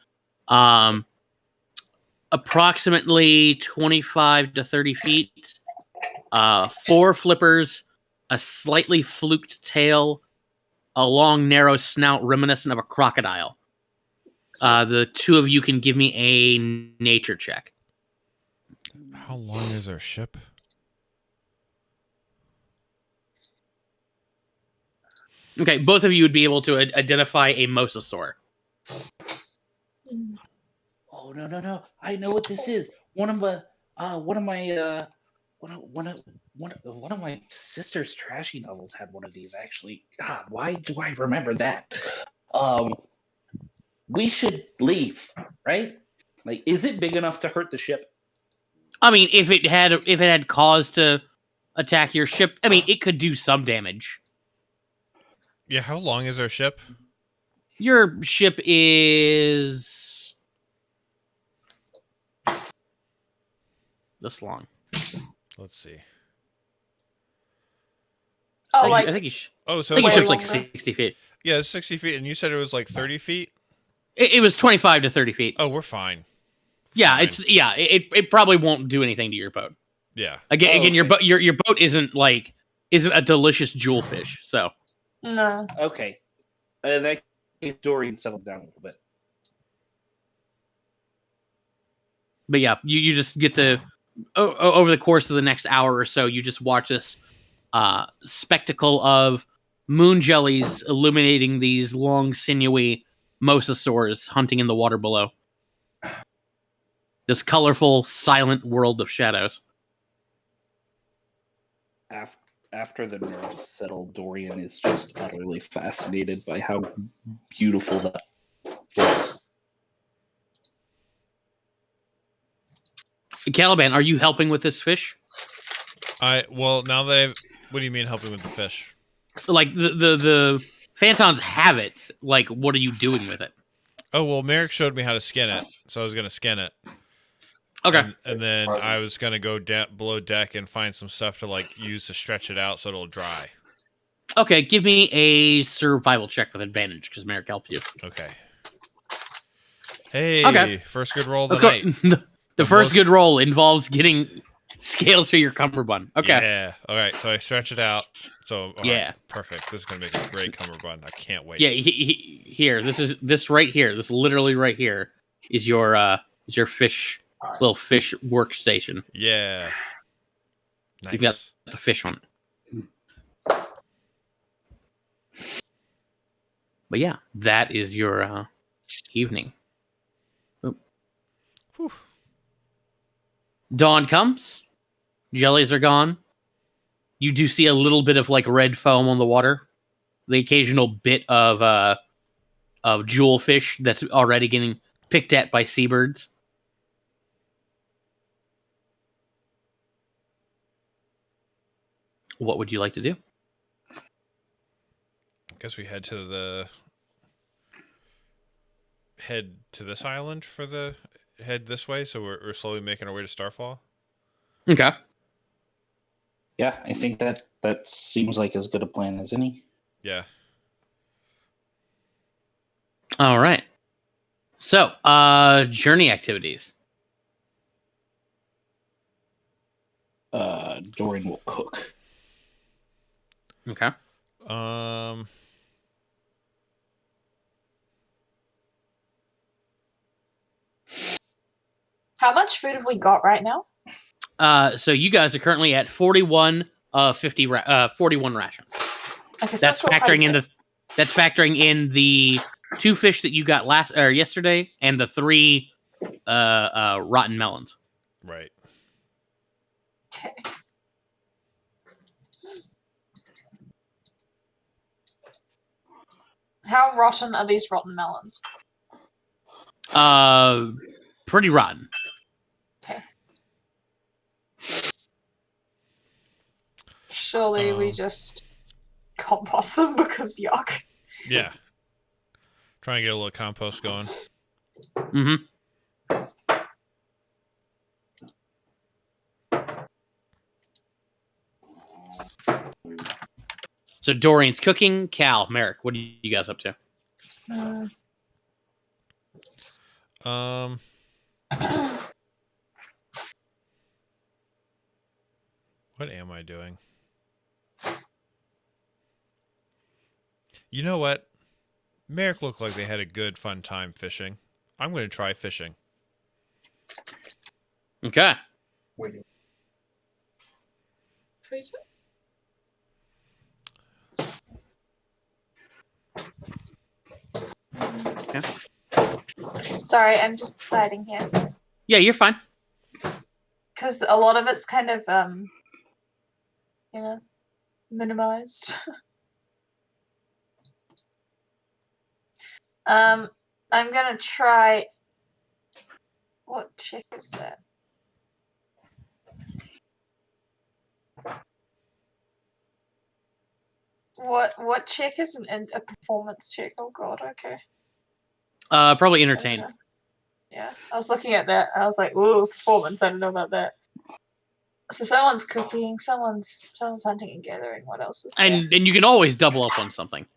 Approximately 25 to 30 feet. 4 flippers, a slightly fluked tail, a long, narrow snout reminiscent of a crocodile. The two of you can give me a nature check. How long is our ship? Okay, both of you would be able to identify a mosasaur. Oh no! I know what this is. One of my sister's trashy novels had one of these. Actually, God, why do I remember that? We should leave, right? Like, is it big enough to hurt the ship? I mean, if it had cause to attack your ship, I mean, it could do some damage. Yeah, how long is our ship? Your ship is this long. Let's see. Oh, I think Oh, so your it's ship's like, like longer. 60 feet. yeah, it's 60 feet, and you said it was like 30 feet? It was 25 to 30 feet. Oh, we're fine. Yeah, Fine. it probably won't do anything to your boat. Yeah. Again, your boat isn't a delicious jewelfish. So No. Okay, that case, Dorian settles down a little bit. but yeah, you just get to over the course of the next hour or so, you just watch this spectacle of moon jellies illuminating these long, sinewy mosasaurs hunting in the water below. This colorful, silent world of shadows. After the nerves settle, Dorian is just utterly fascinated by how beautiful that was. Caliban, are you helping with this fish? Well, now that what do you mean helping with the fish? Like the Phantons have it. Like, what are you doing with it? Oh, well, Merrick showed me how to skin it, so I was going to skin it. Okay. And then I was going to go below deck and find some stuff to like use to stretch it out so it'll dry. Okay, give me a survival check with advantage because Merrick helped you. Okay. Hey, Okay. first good roll of the Let's go. night. The The first most- good roll involves getting scales for your cummerbund. Okay. Yeah. All right. So I stretch it out. So all right, Yeah. perfect. This is gonna make a great cummerbund. I can't wait. Yeah. Here. This right here. This literally right here is your fish little fish workstation. Yeah. So you've got Nice. the fish one. But yeah, that is your evening. Oop. Whew. Dawn comes. Jellies are gone. You do see a little bit of like red foam on the water. The occasional bit of jewelfish that's already getting picked at by seabirds. What would you like to do? I guess we head to this island for the head this way. So we're slowly making our way to Starfall. Okay. Yeah, I think that seems like as good a plan as any. Yeah. All right. So, journey activities. Dorian will cook. Okay. How much food have we got right now? So you guys are currently at 41 41 rations. Okay, so That's factoring in the 2 fish that you got yesterday and the 3 rotten melons. Right. Okay. How rotten are these rotten melons? Pretty rotten. Surely we just compost them because yuck. Yeah. Trying to get a little compost going. Mm-hmm. So Dorian's cooking. Cal, Merrick, what are you guys up to? Um, what am I doing? You know what? Merrick looked like they had a good, fun time fishing. I'm going to try fishing. Okay. Sorry, I'm just deciding here. Yeah, you're fine. Because a lot of it's kind of, minimized. I'm gonna try... What chick is that? What check is a performance check? Oh god, okay. Probably entertain. Okay. Yeah, I was looking at that. I was like, ooh, performance. I don't know about that. So someone's cooking, someone's hunting and gathering. What else is there? And you can always double up on something.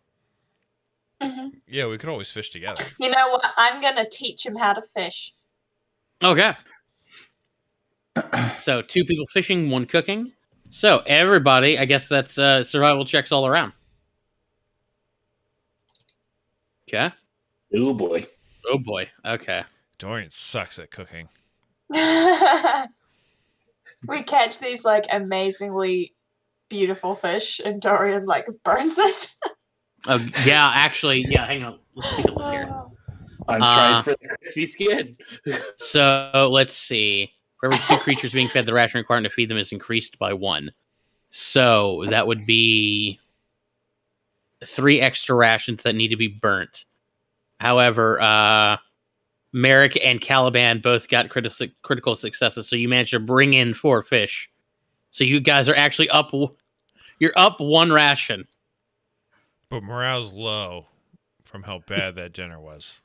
Yeah, we could always fish together. You know what? I'm gonna teach him how to fish. Okay. So 2 people fishing, 1 cooking. So everybody, I guess that's survival checks all around. Okay. Oh boy. Oh boy. Okay. Dorian sucks at cooking. We catch these like amazingly beautiful fish, and Dorian like burns it. Oh yeah, actually, yeah. Hang on. Let's take a look here. I'm trying for the crispy skin. So let's see. For every 2 creatures being fed, the ration requirement to feed them is increased by 1. So that would be 3 extra rations that need to be burnt. However, Merrick and Caliban both got critical successes, so you managed to bring in 4 fish. So you guys are actually up. You're up 1 ration. But morale's low from how bad that dinner was.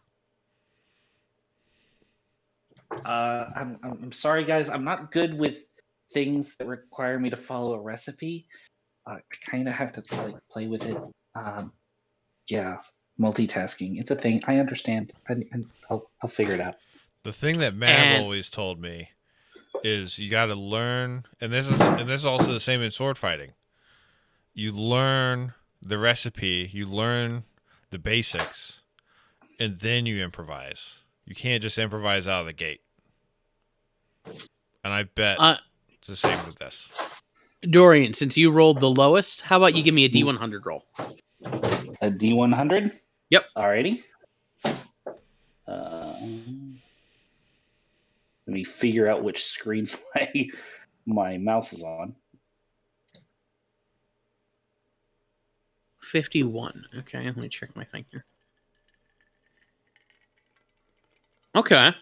I'm sorry, guys. I'm not good with things that require me to follow a recipe. I kind of have to play with it. Yeah, Multitasking. It's a thing. I understand. I'll figure it out. The thing that Mav And- always told me is you got to learn, and this is also the same in sword fighting. You learn the recipe, you learn the basics, and then you improvise. You can't just improvise out of the gate. And I bet it's the same with this. Dorian, since you rolled the lowest, how about you give me a D100 roll? A D100? Yep. Alrighty. Let me figure out which screen my mouse is on. 51. Okay, let me check my thing here. Okay.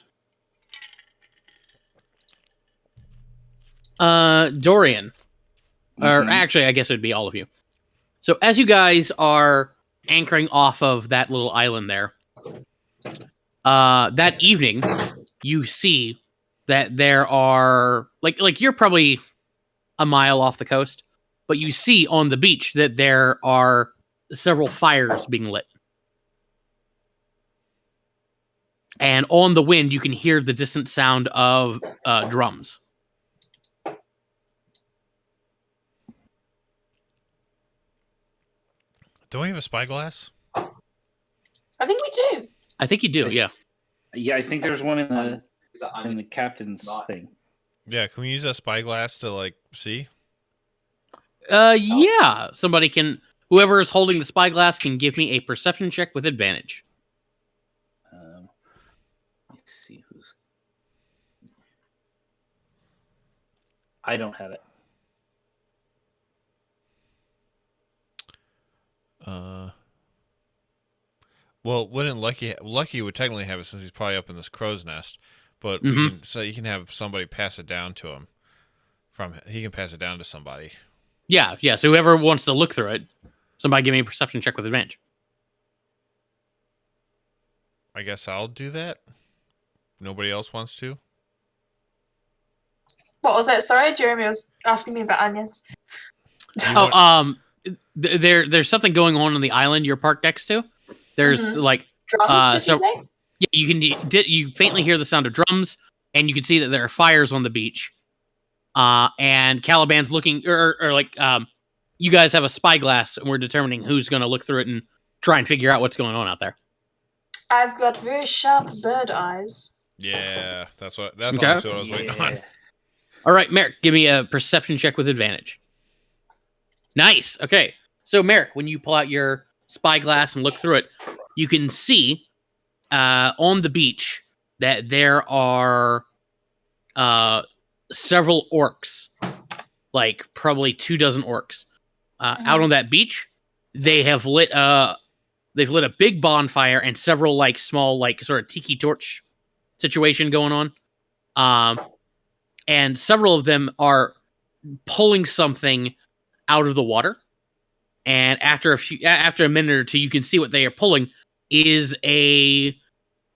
Dorian. Or actually, I guess it would be all of you. So as you guys are anchoring off of that little island there, that evening, you see that there are like you're probably a mile off the coast, but you see on the beach that there are several fires being lit. And on the wind, you can hear the distant sound of drums. Don't we have a spyglass? I think we do. I think you do, yeah. Yeah, I think there's one in the captain's thing. Yeah, can we use a spyglass to like see? Yeah. Somebody can. Whoever is holding the spyglass can give me a perception check with advantage. Let's see who's. I don't have it. Well, wouldn't Lucky would technically have it since he's probably up in this crow's nest, but you can have somebody pass it down to him. He can pass it down to somebody. Yeah. So whoever wants to look through it, somebody give me a perception check with advantage. I guess I'll do that. Nobody else wants to. What was that? Sorry, Jeremy was asking me about onions. There's something going on the island you're parked next to. There's like drums. Did you say? Yeah, you faintly hear the sound of drums, and you can see that there are fires on the beach. And Caliban's looking, you guys have a spyglass, and we're determining who's going to look through it and try and figure out what's going on out there. I've got very sharp bird eyes. Yeah, that's honestly what I was waiting on. All right, Merrick, give me a perception check with advantage. Nice. Okay, so Merrick, when you pull out your spyglass and look through it, you can see on the beach that there are several orcs, like probably 24 orcs, out on that beach. They have lit a big bonfire and several like small like sort of tiki torch situation going on. And several of them are pulling something out of the water. And after a minute or two, you can see what they are pulling is a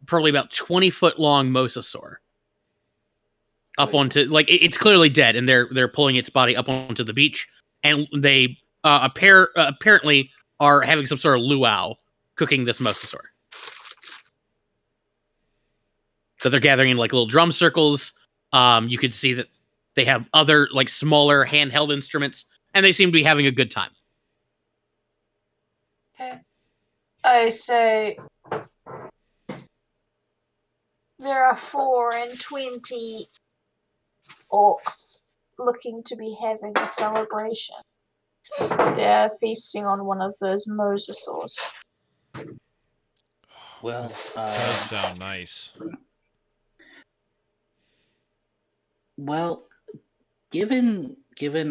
probably about 20-foot long mosasaur up onto, like, it's clearly dead, and they're pulling its body up onto the beach, and they apparently are having some sort of luau cooking this mosasaur. So they're gathering in like little drum circles. You could see that they have other like smaller handheld instruments, and they seem to be having a good time. Okay. I say there are 24 orcs looking to be having a celebration. They're feasting on one of those mosasaurs. Well, does sound nice. Well, given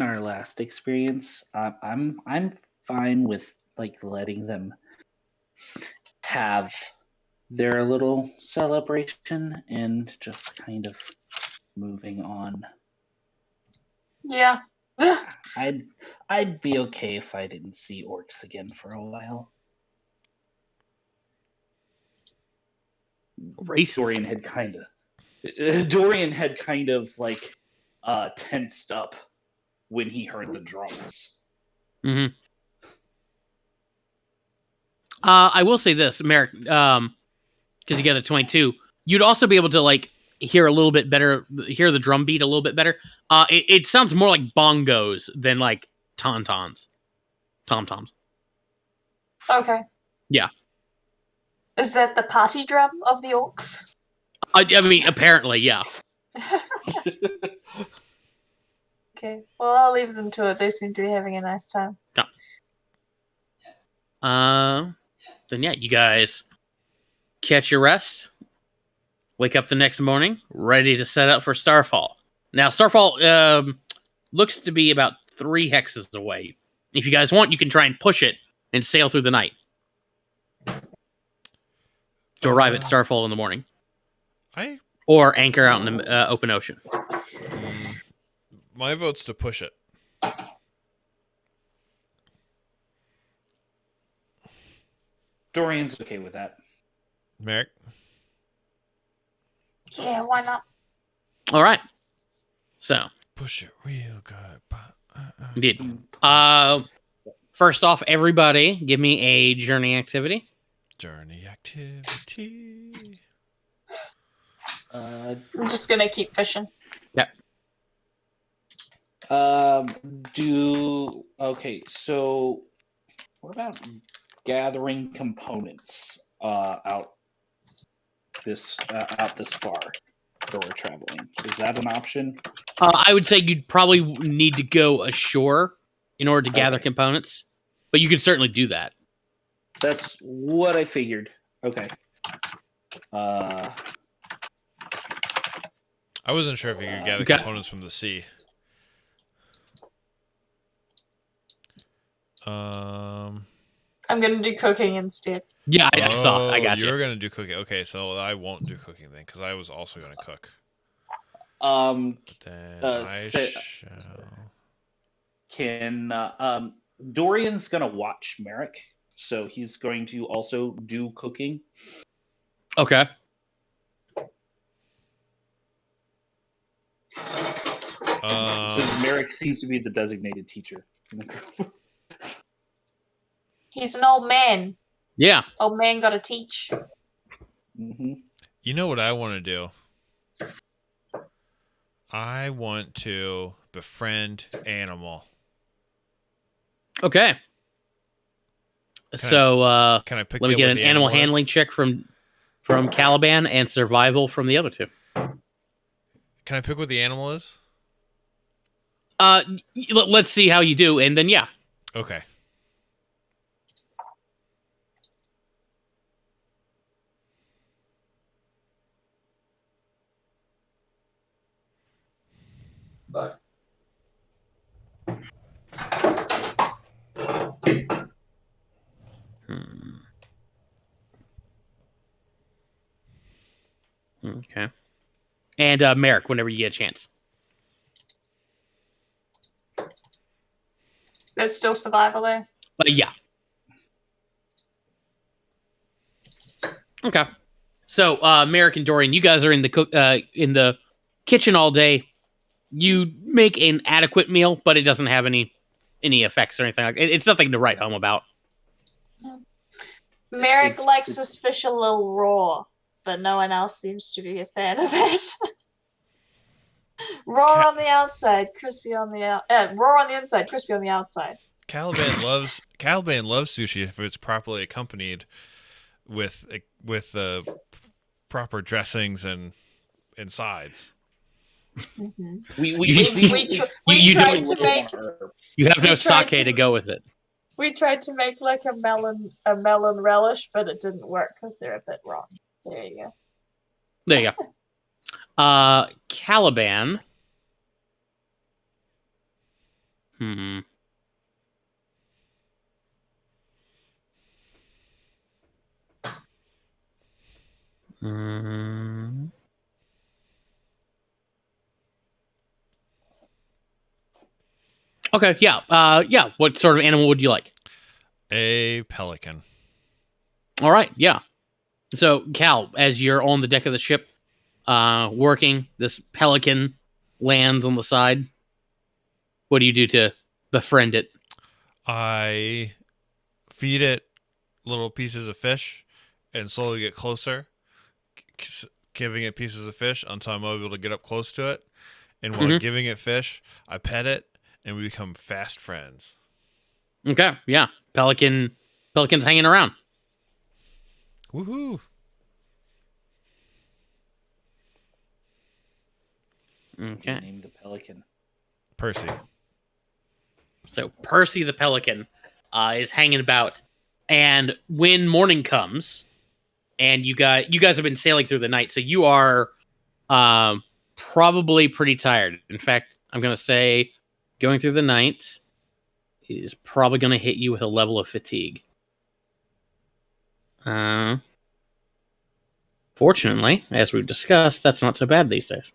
our last experience, I'm fine with like letting them have their little celebration and just kind of moving on. Yeah. I'd be okay if I didn't see orcs again for a while. Racist. Dorian had kind of like tensed up when he heard the drums. Mm-hmm. I will say this, Merrick, because you got a 22, you'd also be able to like hear a little bit better, hear the drum beat a little bit better. It sounds more like bongos than like tom-toms. Okay. Yeah. Is that the party drum of the orcs? I mean, apparently, yeah. Okay. Well, I'll leave them to it. They seem to be having a nice time. Then yeah, you guys catch your rest. Wake up the next morning, ready to set out for Starfall. Now, Starfall looks to be about 3 hexes away. If you guys want, you can try and push it and sail through the night to arrive at Starfall in the morning, or anchor out in the open ocean. My vote's to push it. Dorian's okay with that. Merrick? Yeah, why not? All right. So, push it real good. indeed. First off, everybody, give me a journey activity. Journey activity. I'm just gonna keep fishing. Yep. Okay, so what about gathering components out this far that we're traveling? Is that an option? I would say you'd probably need to go ashore in order to gather components, but you could certainly do that. That's what I figured. Okay. I wasn't sure if you could gather components from the sea. I'm gonna do cooking instead. Yeah, I saw. I got you. You're gonna do cooking. Okay, so I won't do cooking then, because I was also gonna cook. Dorian's gonna watch Merrick, so he's going to also do cooking. Okay. Since Merrick seems to be the designated teacher in the group. He's an old man. Yeah. Old man gotta teach. Mm-hmm. You know what I want to do? I want to befriend animal. Okay. Can I pick let me get an animal handling check from Caliban and survival from the other two. Can I pick what the animal is? Let's see how you do, and then yeah. Okay. But Okay. And Merrick, whenever you get a chance. That's still survival there? Yeah. Okay. So, Merrick and Dorian, you guys are in the kitchen all day. You make an adequate meal, but it doesn't have any effects or anything like it. It's nothing to write home about. Merrick likes his fish a little raw, but no one else seems to be a fan of it. Raw on the outside, crispy on the raw on the inside, crispy on the outside. Caliban loves sushi if it's properly accompanied with the proper dressings and sides. Mm-hmm. You have no sake to go with it. We tried to make like a melon relish, but it didn't work because they're a bit raw. There you go. There you go. Caliban. Okay, yeah. What sort of animal would you like? A pelican. All right, yeah. So, Cal, as you're on the deck of the ship, working, this pelican lands on the side. What do you do to befriend it? I feed it little pieces of fish and slowly get closer, giving it pieces of fish until I'm able to get up close to it. And while giving it fish, I pet it, and we become fast friends. Okay, yeah. Pelican's hanging around. Woohoo! Okay. Name the pelican. Percy. So Percy the Pelican is hanging about, and when morning comes, and you guys have been sailing through the night, so you are probably pretty tired. In fact, I'm gonna say going through the night is probably gonna hit you with a level of fatigue. Fortunately, as we've discussed, that's not so bad these days.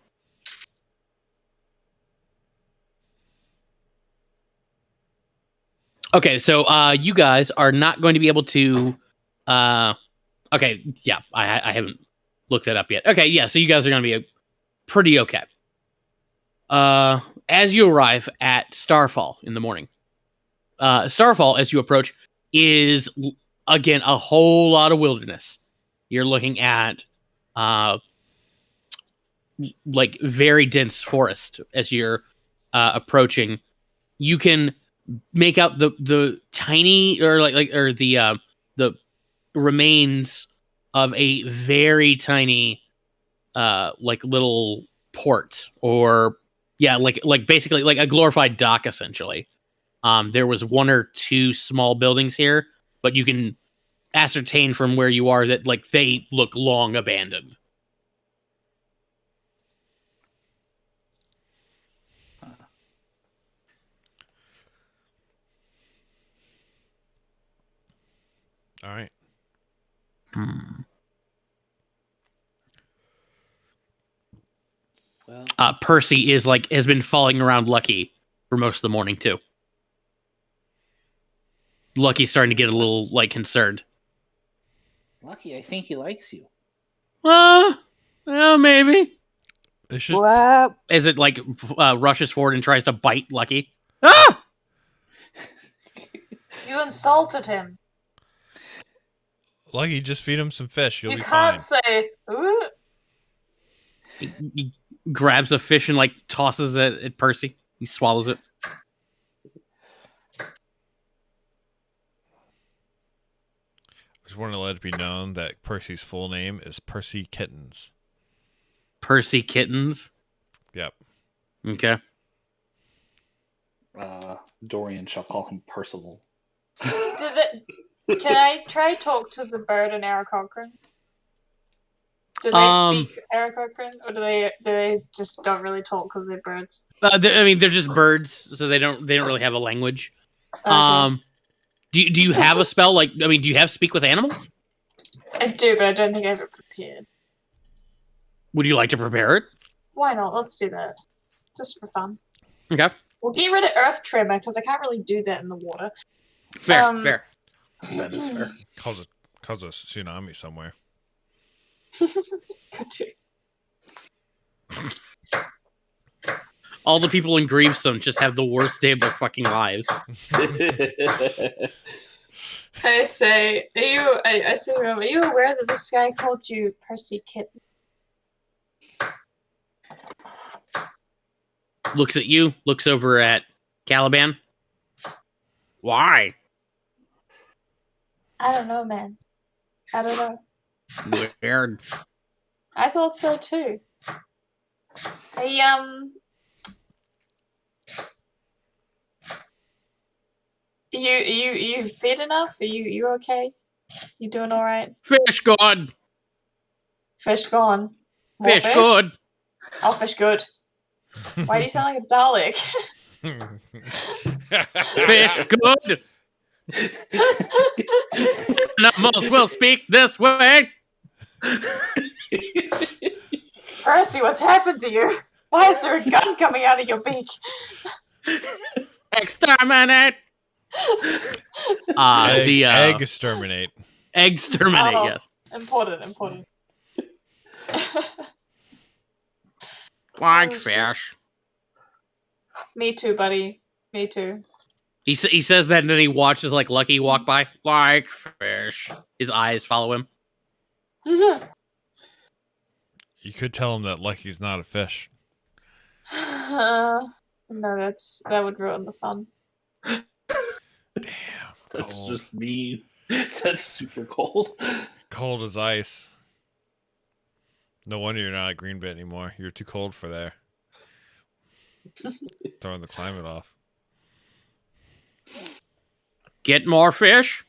Okay, so you guys are not going to be able to. Okay, yeah, I haven't looked that up yet. Okay, yeah, so you guys are going to be pretty okay. As you arrive at Starfall in the morning, Starfall, as you approach, is again a whole lot of wilderness. You're looking at like very dense forest as you're approaching. You can make out the tiny or the remains of a very tiny like little port, or yeah, like basically like a glorified dock essentially. There was one or two small buildings here, but you can ascertain from where you are that like they look long abandoned. All right. Well, Percy is like has been following around Lucky for most of the morning too. Lucky's starting to get a little like concerned. Lucky, I think he likes you. Well, maybe. It's just As it like rushes forward and tries to bite Lucky. Ah! You insulted him. Lucky, just feed him some fish. You'll You be can't fine. say, ooh. He grabs a fish and like tosses it at Percy. He swallows it. I just want to let it be known that Percy's full name is Percy Kittens. Percy Kittens. Yep. Okay. Dorian shall call him Percival. Can I try talk to the bird and Aarakocra? Do they speak Aarakocra, or do they just don't really talk because they're birds? I mean, they're just birds, so they don't really have a language. Okay. Do you have a spell like? I mean, do you have speak with animals? I do, but I don't think I have it prepared. Would you like to prepare it? Why not? Let's do that. Just for fun. Okay. We'll get rid of Earth Tremor, because I can't really do that in the water. Fair. Fair. That is fair. Cause a tsunami somewhere. Good too. All the people in Gravestone just have the worst day of their fucking lives. I say, are you aware that this guy called you Percy Kitten? Looks at you. Looks over at Caliban. Why? I don't know, man. I don't know. Weird. I thought so too. You fed enough? Are you okay? You doing all right? Fish good. Fish gone. More Fish good. Oh, fish good. Why do you sound like a Dalek? Fish good. Animals will speak this way. Percy, what's happened to you? Why is there a gun coming out of your beak? Exterminate. Egg exterminate. Exterminate. Oh, Yes. Important. Like fish. Me too, buddy. Me too. He says that, and then he watches like Lucky walk by, like fish. His eyes follow him. You could tell him that Lucky's not a fish. No, that would ruin the fun. Damn, That's cold. just mean. That's super cold. Cold as ice. No wonder you're not at Greenbit anymore. You're too cold for there. Throwing the climate off. Get more fish.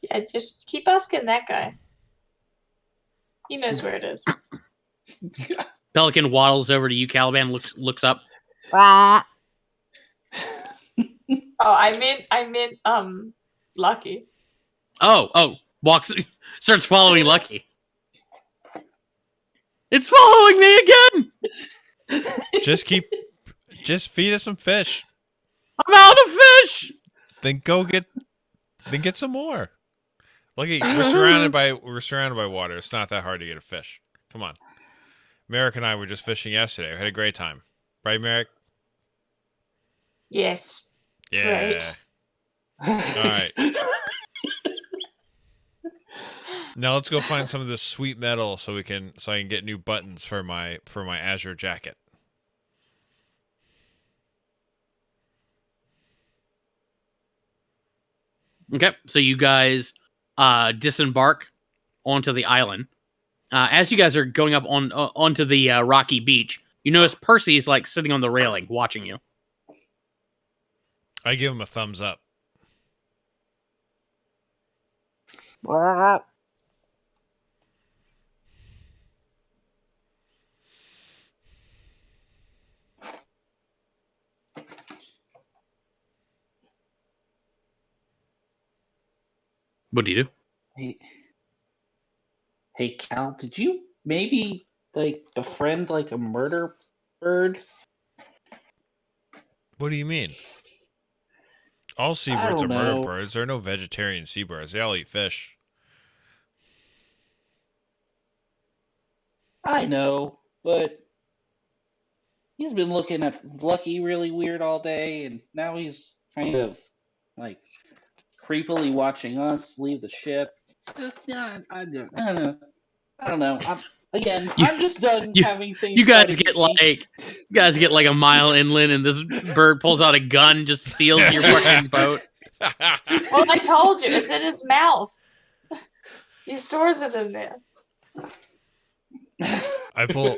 Yeah, just keep asking that guy. He knows where it is. Pelican waddles over to you, Caliban. Looks up. Oh, I meant Lucky. Oh, walks, starts following Lucky. It's following me again. Just feed us some fish. I'm out of fish. Then get some more. Lucky, we're surrounded by water. It's not that hard to get a fish. Come on. Merrick and I were just fishing yesterday. We had a great time. Right, Merrick? Yes. Yeah. Great. All right. Now let's go find some of this sweet metal so I can get new buttons for my Azure jacket. Okay, so you guys disembark onto the island. As you guys are going up onto the rocky beach, you notice Percy's like sitting on the railing watching you. I give him a thumbs up. What do you do? Hey, Cal, did you maybe like befriend like a murder bird? What do you mean? All I seabirds are don't murder know. birds. There are no vegetarian seabirds. They all eat fish. I know, but he's been looking at Lucky really weird all day, and now he's kind of like creepily watching us leave the ship. Just, yeah, I don't know. I don't know. I'm just done having things. You guys try to get me. like a mile inland, and this bird pulls out a gun, just steals your fucking boat. Well, I told you, it's in his mouth. He stores it in there. I pull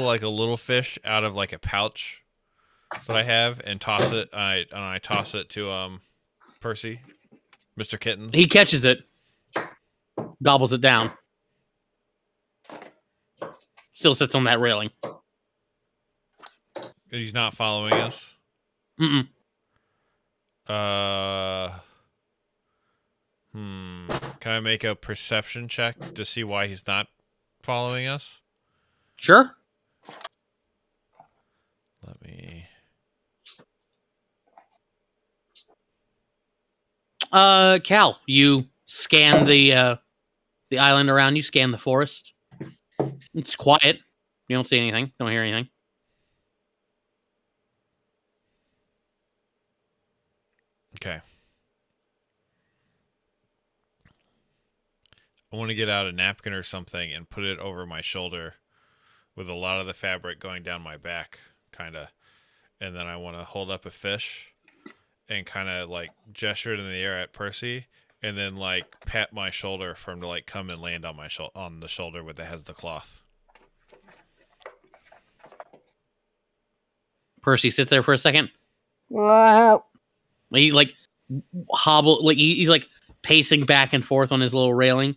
like a little fish out of like a pouch that I have and toss it. I toss it to Percy, Mr. Kittens. He catches it, gobbles it down. Still sits on that railing. He's not following us. Mm-mm. Can I make a perception check to see why he's not following us? Sure. Let me. Cal, you scan the island around you. Scan the forest. It's quiet. You don't see anything. Don't hear anything. Okay. I want to get out a napkin or something and put it over my shoulder with a lot of the fabric going down my back, kind of. And then I want to hold up a fish and kind of like gesture it in the air at Percy and then like pat my shoulder for him to like come and land on my on the shoulder with the has the cloth. Percy sits there for a second. Wow. He like hobble, like he's like pacing back and forth on his little railing.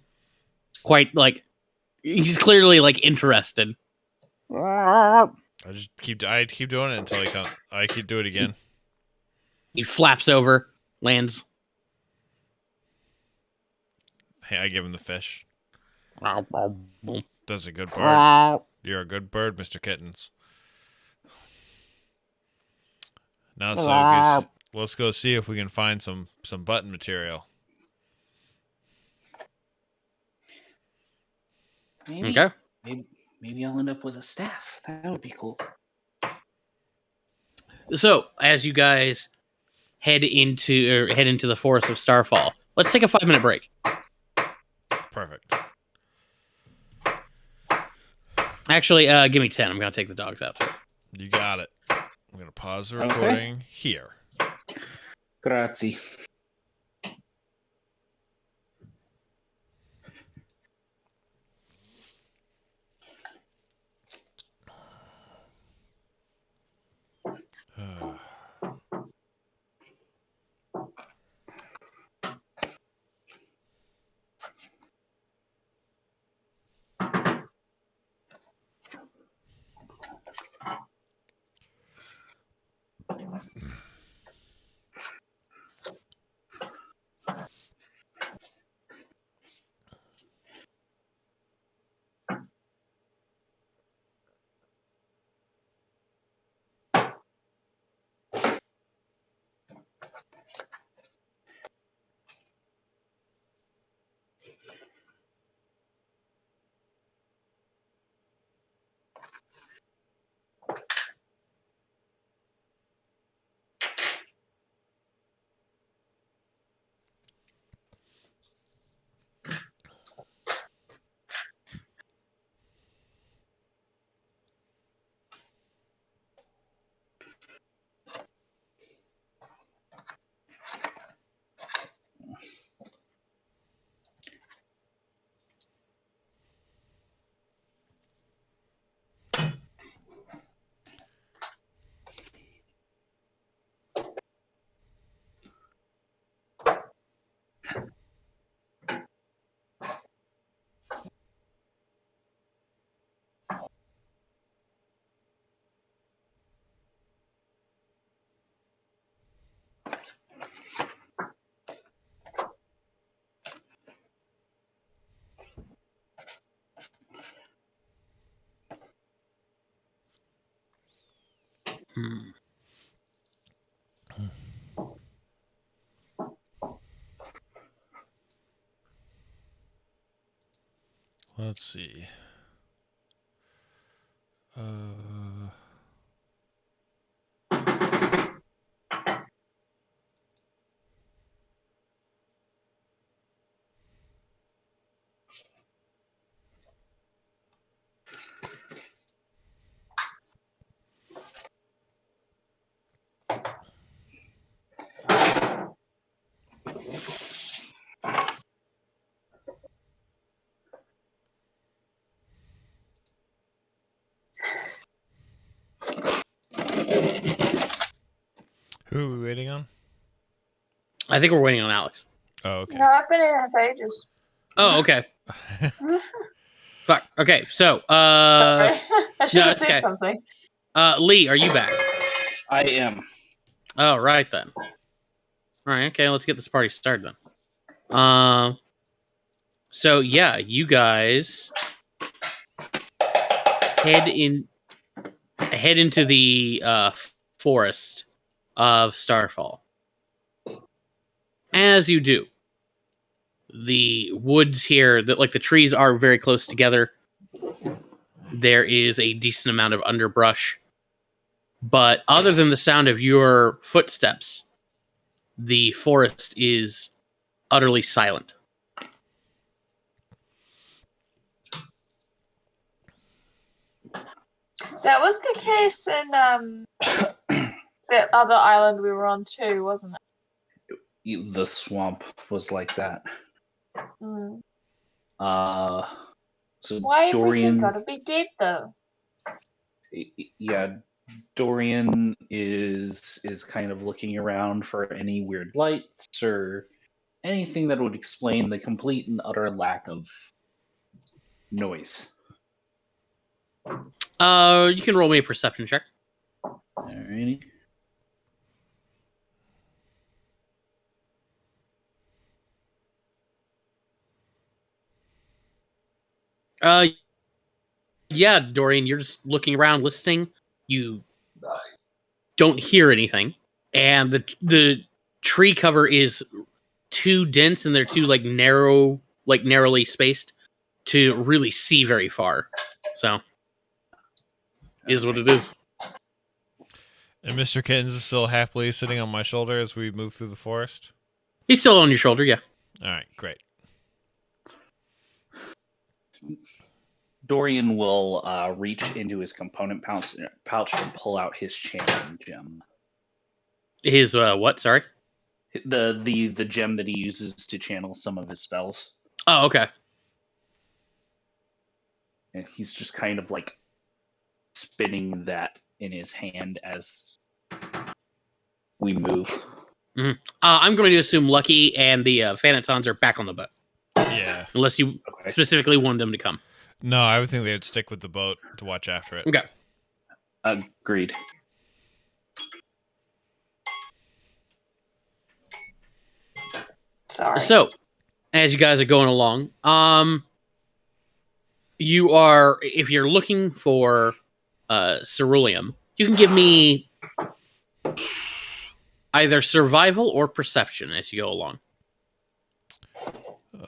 Quite like he's clearly like interested. I keep doing it until he comes. I keep doing it again. He flaps over, lands. Hey, I give him the fish. Boom. That's a good bird. You're a good bird, Mr. Kittens. Now, let's go see if we can find some button material. Maybe I'll end up with a staff. That would be cool. So as you guys head into the forest of Starfall, let's take a 5-minute break. Perfect. Actually, give me 10. I'm gonna take the dogs out too. You got it. I'm gonna pause the Okay. recording here. Grazie. Let's see. Who are we waiting on? I think we're waiting on Alex. Oh, okay. No, I've been here for ages. Oh, okay. Fuck. Okay, so Sorry, I should no, have it's said okay. something. Lee, are you back? I am. Oh, right then. All right, okay, let's get this party started then. So yeah, you guys head into the forest of Starfall. As you do, the woods here, the trees are very close together. There is a decent amount of underbrush, but other than the sound of your footsteps, the forest is utterly silent. That was the case in that other island we were on too, wasn't it? The swamp was like that. Mm. So Why everything Dorian, gotta be dead though? yeah, Dorian is kind of looking around for any weird lights or anything that would explain the complete and utter lack of noise. You can roll me a perception check. Alrighty. Yeah, Dorian, you're just looking around, listening. You don't hear anything, and the tree cover is too dense, and they're too narrowly spaced to really see very far. So, is what it is. And Mr. Kittens is still happily sitting on my shoulder as we move through the forest. He's still on your shoulder, yeah. All right, great. Dorian will reach into his component pouch and pull out his channeling gem. His what? Sorry. The gem that he uses to channel some of his spells. Oh, okay. And he's just kind of like spinning that in his hand as we move. Mm-hmm. I'm going to assume Lucky and the Phanatons are back on the boat. Yeah. Unless you specifically want them to come. No, I would think they would stick with the boat to watch after it. Okay. Agreed. Sorry. So, as you guys are going along, you are, if you're looking for ceruleum, you can give me either survival or perception as you go along.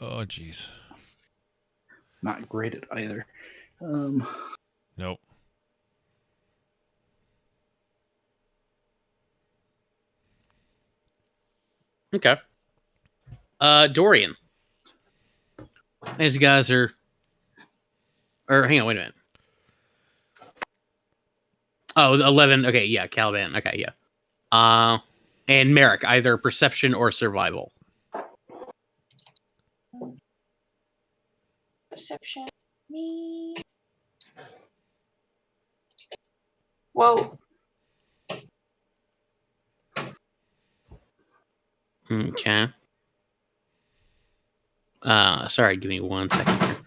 Oh, jeez. Not great at either. Nope. Okay. Dorian. As you guys are... Or, hang on, wait a minute. Oh, 11. Okay, yeah, Caliban. Okay, yeah. And Merrick, either perception or survival. Perception. Me. Whoa. Okay. Sorry, give me 1 second here.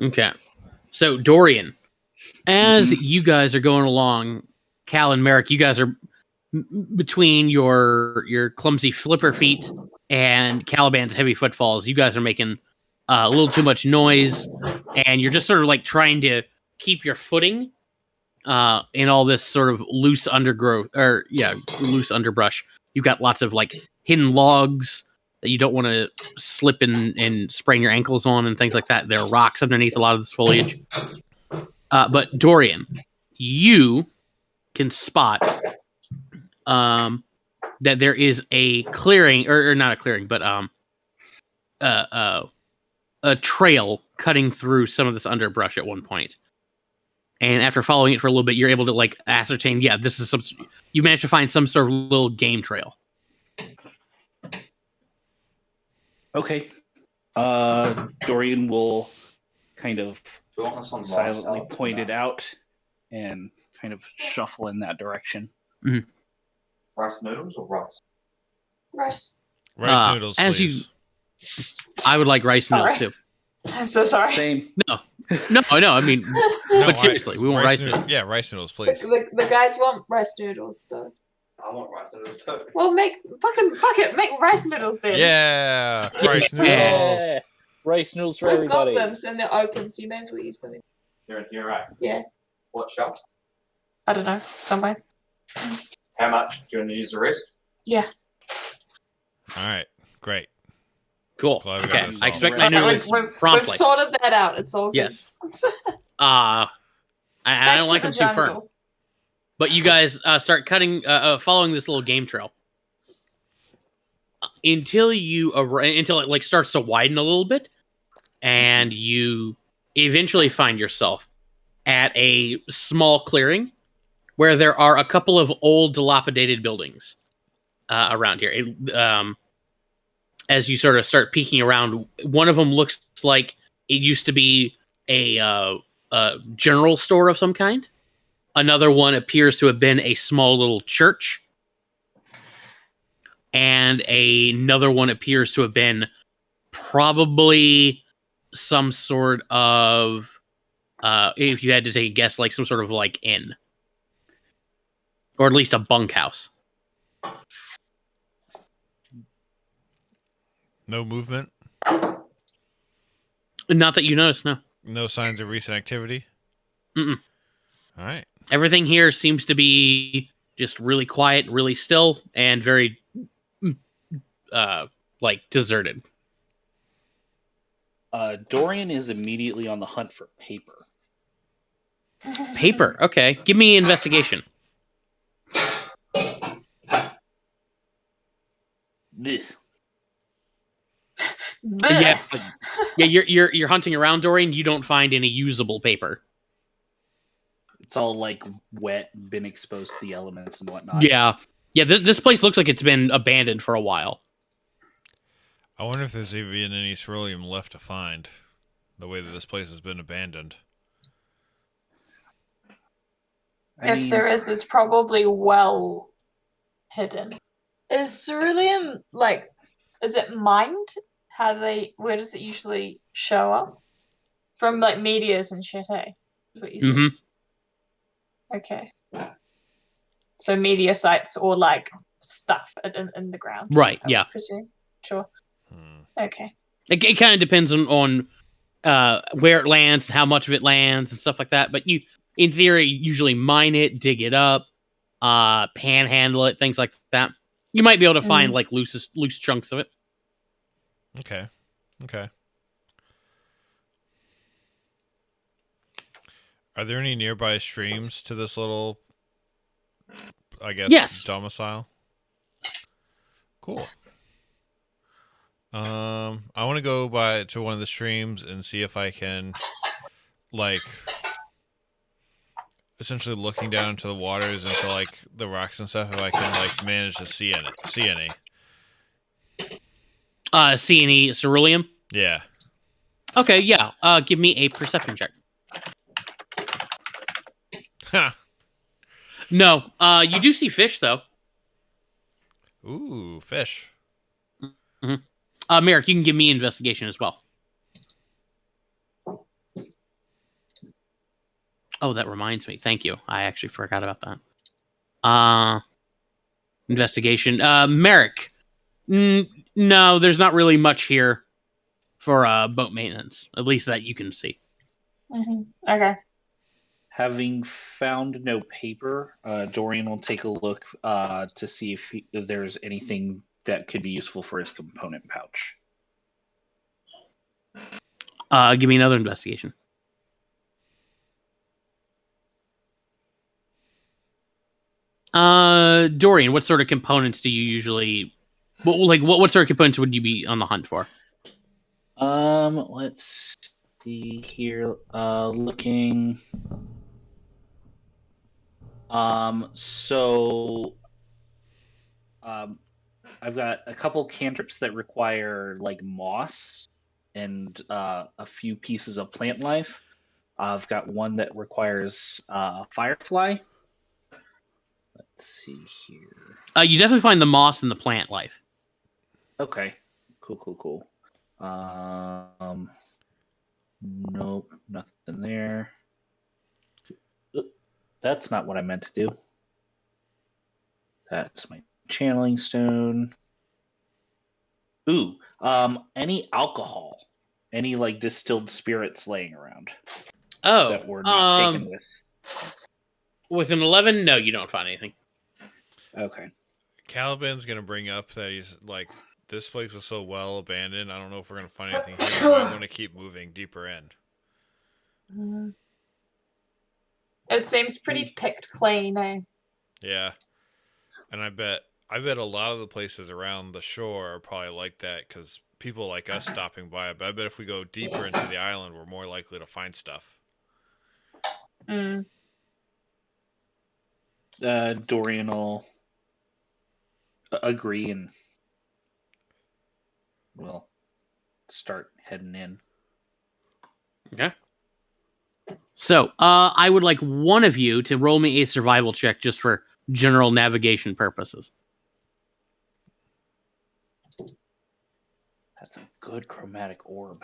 Okay. So, Dorian, as you guys are going along, Cal and Merrick, you guys are between your clumsy flipper feet and Caliban's heavy footfalls. You guys are making a little too much noise, and you're just sort of like trying to keep your footing in all this sort of loose undergrowth, or loose underbrush. You've got lots of like hidden logs that you don't want to slip and sprain your ankles on and things like that. There are rocks underneath a lot of this foliage. But Dorian, you can spot that there is a clearing, or not a clearing, but a trail cutting through some of this underbrush at one point. And after following it for a little bit, you're able to like ascertain, yeah, this is you managed to find some sort of little game trail. Okay. Dorian will kind of silently point it out and kind of shuffle in that direction. Mm-hmm. Rice noodles or rice? Rice. Rice noodles, as please. I would like rice noodles too. I'm so sorry. Same. No. I mean, but seriously, we want rice noodles. Yeah, rice noodles, please. The guys want rice noodles, though. I want rice noodles too. Well, make rice noodles then. Yeah, rice noodles. Yeah. Rice noodles for We've everybody. got them, so they're open, so you may as well use them. You're in here, right? Yeah. What shop? I don't know, somewhere. How much? Do you want to use the rest? Yeah. All right, great. Cool. Glad we got Okay, this I expect solved. my noodles We've promptly. sorted that out. It's all good. Yes. I don't like them too firm. But you guys start cutting, following this little game trail until it like starts to widen a little bit, and you eventually find yourself at a small clearing where there are a couple of old dilapidated buildings around here. As you sort of start peeking around, one of them looks like it used to be a general store of some kind. Another one appears to have been a small little church. And another one appears to have been probably some sort of, if you had to take a guess, like some sort of like inn. Or at least a bunkhouse. No movement? Not that you notice, no. no signs of recent activity? Mm-mm. All right. Everything here seems to be just really quiet, really still, and very, like, deserted. Dorian is immediately on the hunt for paper. Paper. Okay. Give me investigation. Blech. Yeah. Yeah, you're hunting around, Dorian. You don't find any usable paper. It's all like wet, been exposed to the elements and whatnot. Yeah. Yeah, this place looks like it's been abandoned for a while. I wonder if there's even any ceruleum left to find, the way that this place has been abandoned. If there is, it's probably well hidden. Is ceruleum, like, is it mined? Where does it usually show up? From, like, meteors and shit, eh? Is what you said. Mm-hmm. Okay. So meteor sites or, like, stuff in the ground. Right, I would yeah. presume. Sure. Okay. It kind of depends on where it lands and how much of it lands and stuff like that. But you, in theory, usually mine it, dig it up, panhandle it, things like that. You might be able to find like loose chunks of it. Okay. Are there any nearby streams to this little, I guess, Yes. domicile? Cool. I want to go to one of the streams and see if I can, like, essentially looking down into the waters into like the rocks and stuff. If I can like manage to see any. See any ceruleum? Yeah. Okay, yeah. Give me a perception check. Ha. No. You do see fish though. Ooh, fish. Merrick, you can give me investigation as well. Oh, that reminds me. Thank you. I actually forgot about that. Investigation. Merrick. No, there's not really much here for boat maintenance. At least that you can see. Okay. Having found no paper, Dorian will take a look to see if there's anything that could be useful for his component pouch. Give me another investigation. Dorian, what sort of components do you usually... What sort of components would you be on the hunt for? Let's see here. Looking. I've got a couple cantrips that require like moss and a few pieces of plant life. I've got one that requires firefly. Let's see here. You definitely find the moss and the plant life. Okay. Cool. Nope, nothing there. That's not what I meant to do. That's my channeling stone. Ooh, any alcohol, any like distilled spirits laying around that were not taken with. With an 11, no, you don't find anything. Okay. Caliban's gonna bring up that he's like, this place is so well abandoned. I don't know if we're gonna find anything here. I want to keep moving deeper in. It seems pretty picked clean, eh? Yeah, and I bet a lot of the places around the shore are probably like that because people like us stopping by. But I bet if we go deeper into the island, we're more likely to find stuff. Dorian will agree and we'll start heading in. Okay. So, I would like one of you to roll me a survival check just for general navigation purposes. That's a good chromatic orb.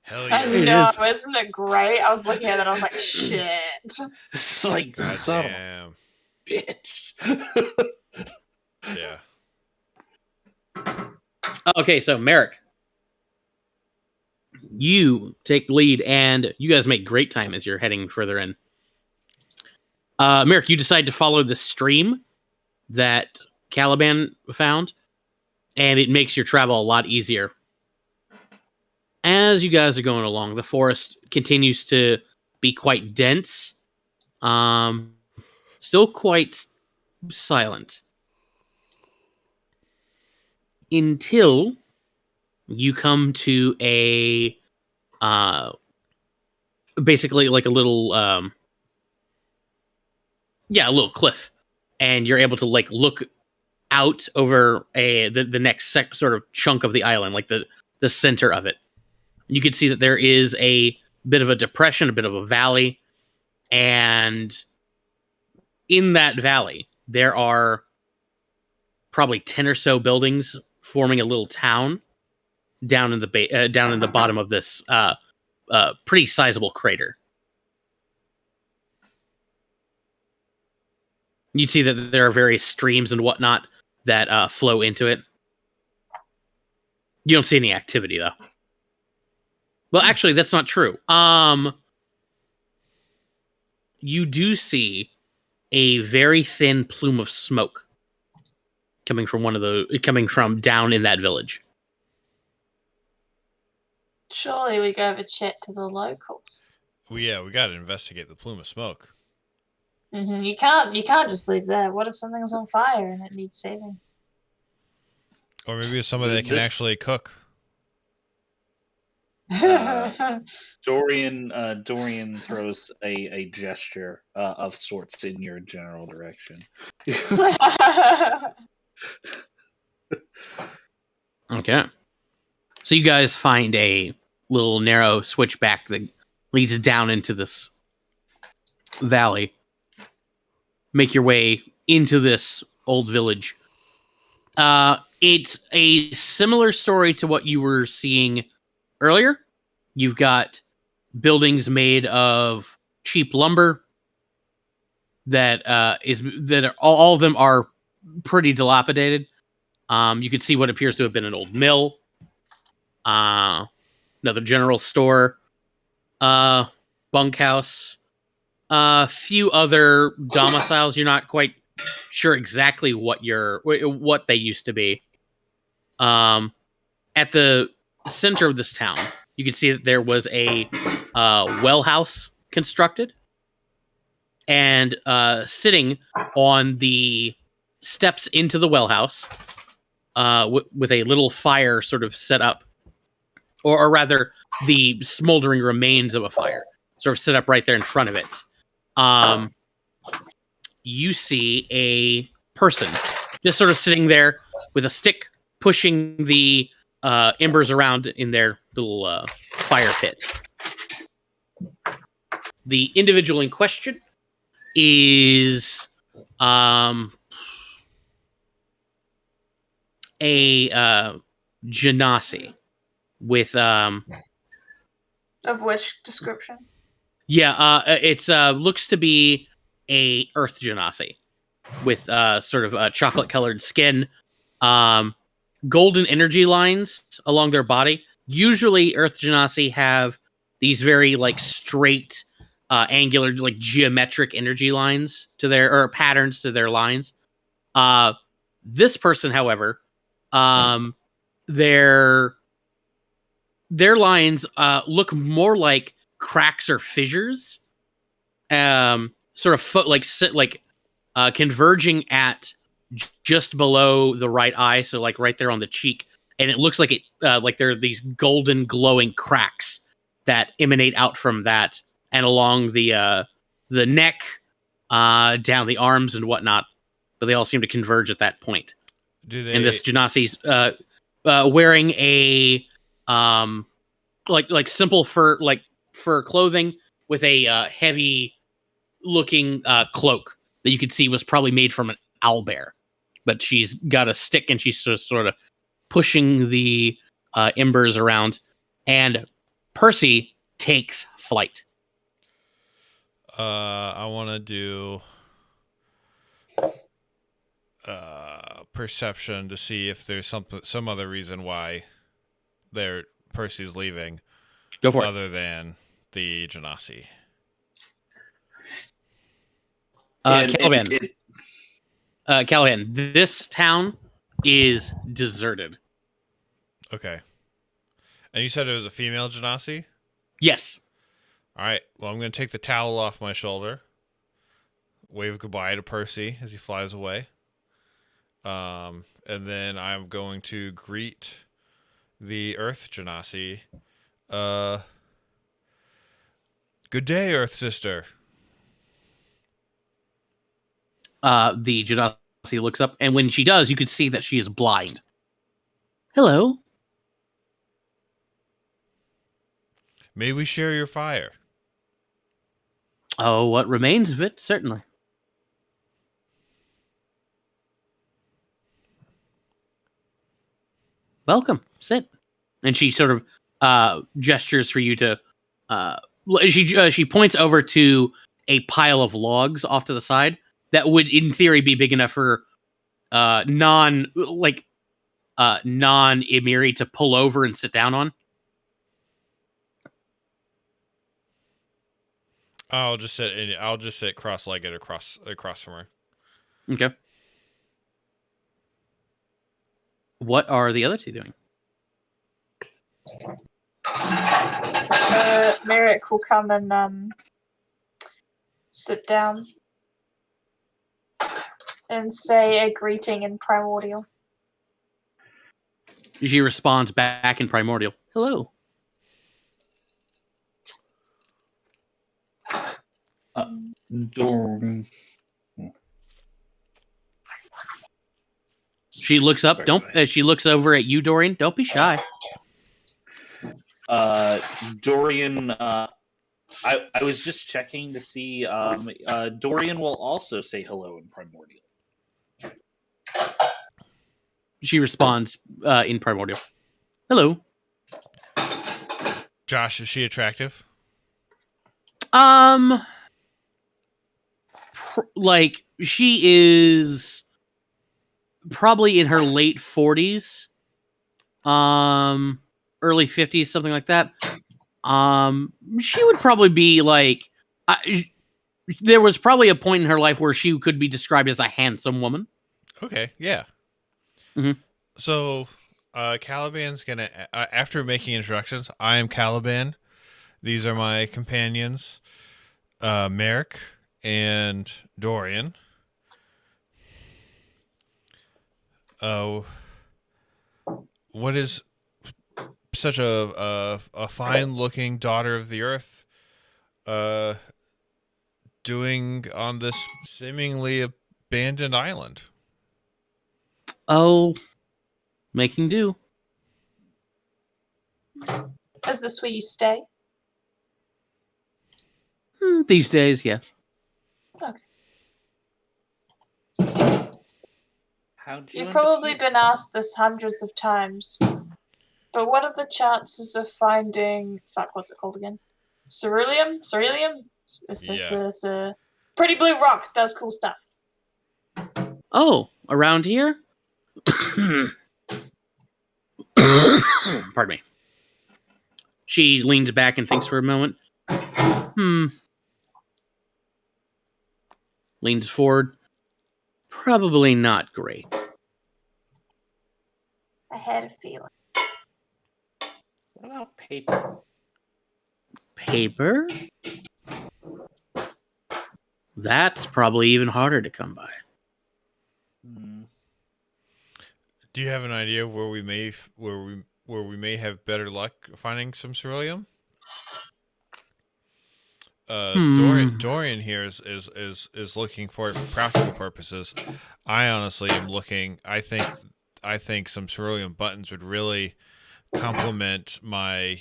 Hell I yeah! know, is. isn't it great? I was looking at it, I was like, shit. It's like son of a Damn. bitch. Yeah. Okay, so Merrick, you take the lead, and you guys make great time as you're heading further in. Merrick, you decide to follow the stream that Caliban found, and it makes your travel a lot easier. As you guys are going along, the forest continues to be quite dense, still quite silent, until you come to a basically like a little a little cliff, and you're able to like look out over the next sort of chunk of the island, like the center of it. You can see that there is a bit of a depression, a bit of a valley, and in that valley there are probably 10 or so buildings forming a little town down in the down in the bottom of this pretty sizable crater. You'd see that there are various streams and whatnot that flow into it. You don't see any activity, though. Well, actually, that's not true. You do see a very thin plume of smoke coming from down in that village. Surely we go over chat to the locals. Well, yeah, we got to investigate the plume of smoke. You can't just leave there. What if something's on fire and it needs saving? Or maybe it's somebody that can actually cook. Dorian throws a gesture of sorts in your general direction. Okay. So you guys find a little narrow switchback that leads down into this valley. Make your way into this old village. It's a similar story to what you were seeing earlier. You've got buildings made of cheap lumber that all of them are pretty dilapidated. You can see what appears to have been an old mill, another general store, bunkhouse, a few other domiciles. You're not quite sure exactly what they used to be. At the center of this town, you can see that there was a well house constructed, and sitting on the steps into the well house, with a little fire sort of set up, or rather, the smoldering remains of a fire sort of set up right there in front of it. You see a person just sort of sitting there with a stick, pushing the embers around in their little fire pit. The individual in question is a genasi with Of which description? it's looks to be a earth genasi with sort of chocolate colored skin, golden energy lines along their body. Usually earth genasi have these very like straight angular, like geometric energy lines to their patterns to their lines. This person, however, their lines look more like cracks or fissures, sort of converging at just below the right eye, so like right there on the cheek, and it looks like like there are these golden glowing cracks that emanate out from that and along the neck, down the arms and whatnot, but they all seem to converge at that point. Do they? And this genasi's wearing a like simple fur clothing with a heavy looking cloak that you could see was probably made from an owlbear, but she's got a stick and she's sort of pushing the embers around, and Percy takes flight. I want to do perception to see if there's some other reason why Percy's leaving. Go for it. other than the Genasi. Caliban. Caliban, this town is deserted. Okay. And you said it was a female Genasi? Yes. All right. Well, I'm going to take the towel off my shoulder, wave goodbye to Percy as he flies away. And then I'm going to greet the Earth Genasi. Good day, Earth Sister. The Genasi looks up, and when she does, you can see that she is blind. Hello. May we share your fire? Oh, what remains of it, certainly. Welcome. Sit. And she sort of gestures for you to. She points over to a pile of logs off to the side that would, in theory, be big enough for non-Emiri to pull over and sit down on. I'll just sit cross-legged across from her. Okay. What are the other two doing? Merrick will come and sit down and say a greeting in Primordial. She responds back in Primordial. Hello. Dorian. She looks up. She looks over at you, Dorian. Don't be shy. Dorian. I was just checking to see. Dorian will also say hello in Primordial. She responds in Primordial. Hello. Josh, is she attractive? Like she is probably in her late 40s, early 50s, something like that. She would probably be like, there was probably a point in her life where she could be described as a handsome woman. Okay, yeah. Mhm. So, Caliban's gonna, after making introductions, I am Caliban. These are my companions, Merrick and Dorian. What is such a fine-looking daughter of the Earth doing on this seemingly abandoned island? Oh, making do. Is this where you stay? These days, yes. You've probably been asked this hundreds of times, but what are the chances of finding... Fuck, what's it called again? Ceruleum? Ceruleum? Yeah. Pretty blue rock does cool stuff. Oh, around here? Pardon me. She leans back and thinks for a moment. Leans forward. Probably not great. I had a feeling. What about paper? Paper? That's probably even harder to come by. Do you have an idea where we may have better luck finding some ceruleum? Dorian here is looking for it for practical purposes. I honestly am looking. I think some ceruleum buttons would really complement my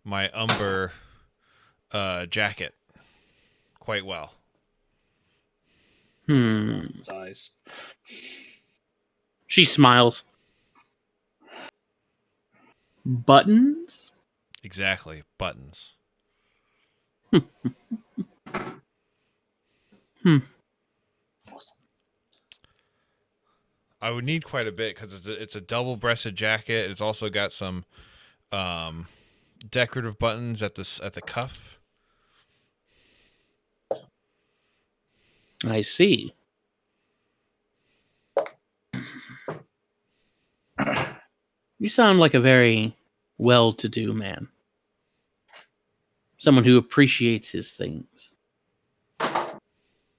umber jacket quite well. Its eyes. She smiles. Buttons? Exactly, buttons. Awesome. I would need quite a bit because it's a double-breasted jacket. It's also got some decorative buttons at the cuff. I see. You sound like a very well-to-do man. Someone who appreciates his things.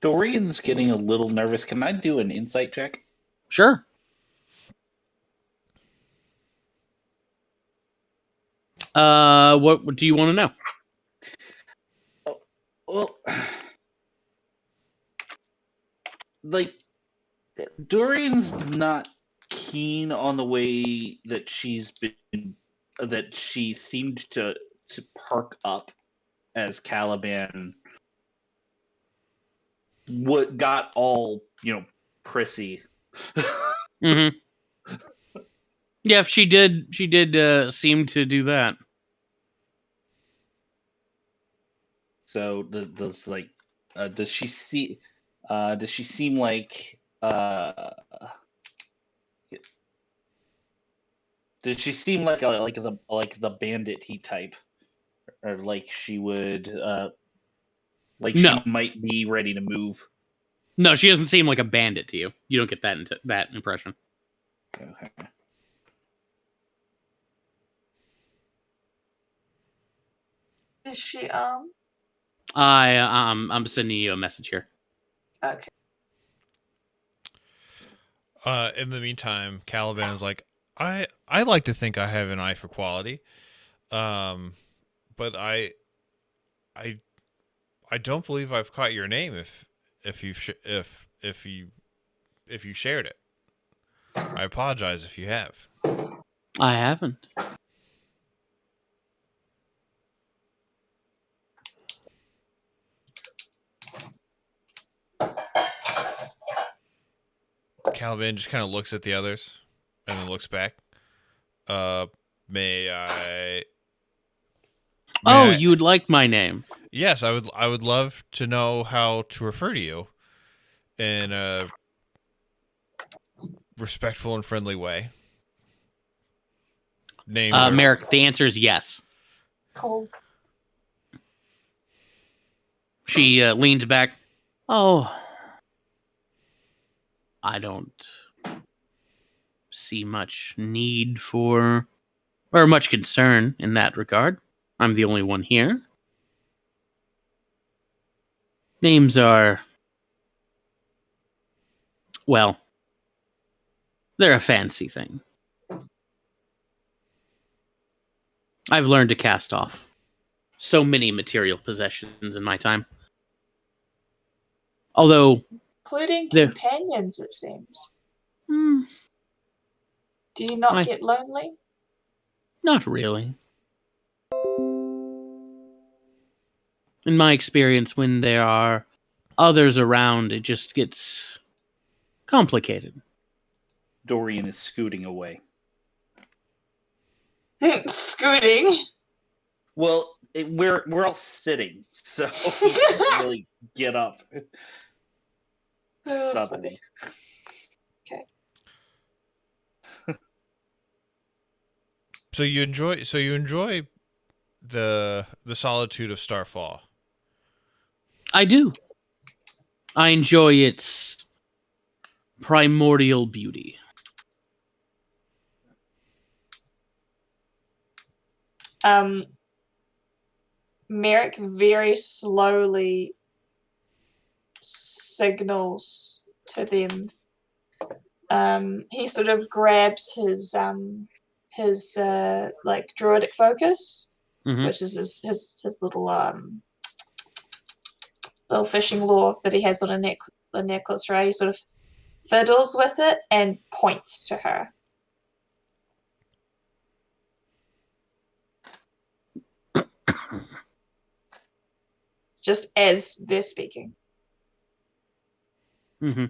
Dorian's getting a little nervous. Can I do an insight check? Sure. What do you want to know? Well, like, Dorian's not keen on the way that she seemed to perk up as Caliban what got all prissy. Mm-hmm. Yeah, she did seem to do that. So does she seem like does she seem like the bandit-y type, or like she would like No. she might be ready to move? No, she doesn't seem like a bandit to you. You don't get that impression. Okay. Is she I'm sending you a message here. okay. In the meantime, Caliban is like, I like to think I have an eye for quality, but I don't believe I've caught your name if you shared it. I apologize if you have. I haven't. Caliban just kind of looks at the others and then looks back. May I? You would like my name? Yes, I would. I would love to know how to refer to you in a respectful and friendly way. Names are... Merrick, the answer is yes. Cool. She leans back. Oh, I don't see much need for, or much concern in that regard. I'm the only one here. Names are, well, they're a fancy thing. I've learned to cast off so many material possessions in my time. Although, Including There- companions, it seems. hmm, Do you not I- get lonely? not really. In my experience, when there are others around, it just gets complicated. Dorian is scooting away. Scooting. Well, we're all sitting, so he can't really get up Oh, suddenly. Okay. So you enjoy the solitude of Starfall. I do. I enjoy its primordial beauty. Merrick very slowly signals to them. He sort of grabs his like druidic focus, Mhm. which is his little fishing lure that he has on a necklace, right? He sort of fiddles with it and points to her. Just as they're speaking. Mm-hmm.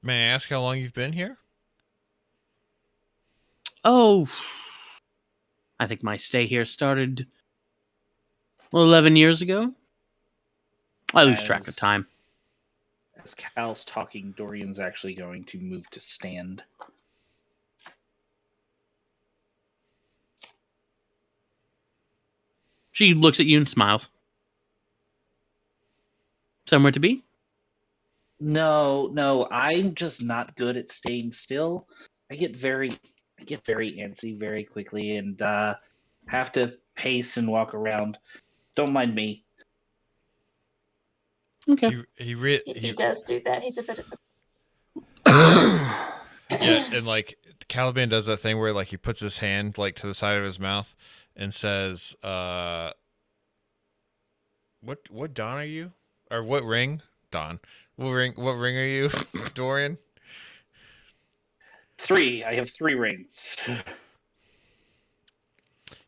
May I ask how long you've been here? Oh, I think my stay here started 11 years ago. I lose track of time. As Cal's talking, Dorian's actually going to move to stand. She looks at you and smiles. Somewhere to be? No, I'm just not good at staying still. I get very antsy very quickly and have to pace and walk around. Don't mind me. Okay. He does do that. He's a bit of a Yeah, and like Caliban does that thing where like he puts his hand like to the side of his mouth and says, what Don are you? Or what ring? Don. What ring are you, Dorian? 3. I have 3 rings.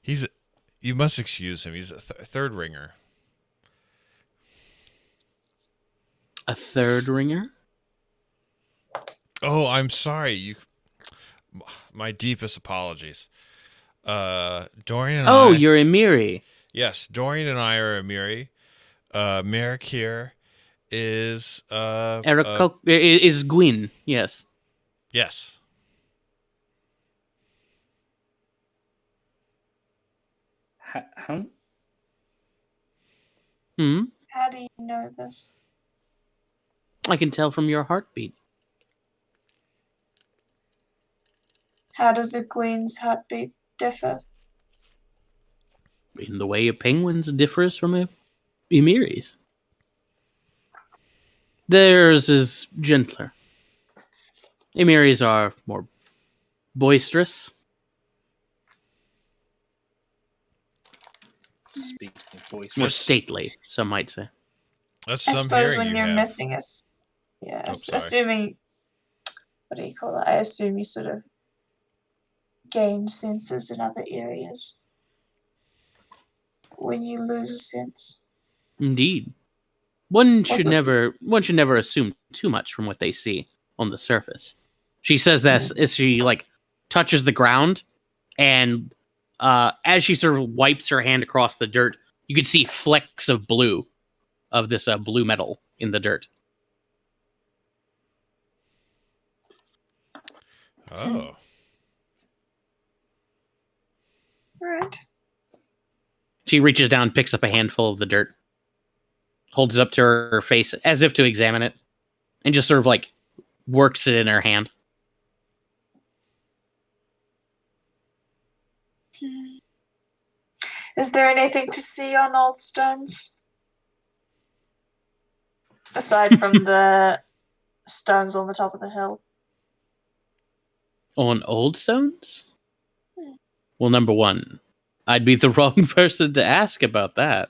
You must excuse him. He's a third ringer. A third ringer? Oh, I'm sorry. My deepest apologies. Dorian and Oh, I. you're Emiri. Yes, Dorian and I are Amiri. Merrick here is Is Gwyn, yes. yes. Huh? Hmm? How do you know this? I can tell from your heartbeat. How does a queen's heartbeat differ? In the way a penguin's differs from a Emiri's. Theirs is gentler. Emiri's are more boisterous. Speaking of voice, More stately, some might say. That's I some suppose hearing when you you're have. missing sorry. assuming, what do you call it? I assume you sort of gain senses in other areas when you lose a sense. Indeed. One Also- should never assume too much from what they see on the surface. She says this as she like touches the ground, and as she sort of wipes her hand across the dirt, you can see flecks of blue, of this blue metal in the dirt. Oh. Right. She reaches down, picks up a handful of the dirt, holds it up to her face as if to examine it, and just sort of like works it in her hand. Is there anything to see on Old Stones? Aside from the stones on the top of the hill. On Old Stones? Well, number one, I'd be the wrong person to ask about that.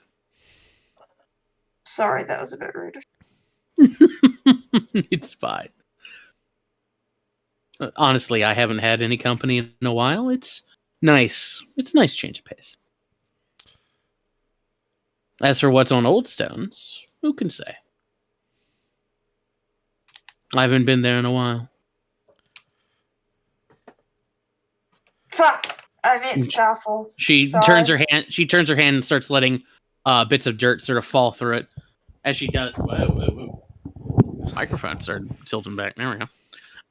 Sorry, that was a bit rude. It's fine. Honestly, I haven't had any company in a while. It's nice. It's a nice change of pace. As for what's on Old Stones, who can say? I haven't been there in a while. Fuck! I meant Starfall. She Sorry. turns her hand. She turns her hand and starts letting bits of dirt sort of fall through it. As she does, whoa. Microphones are tilting back. There we go.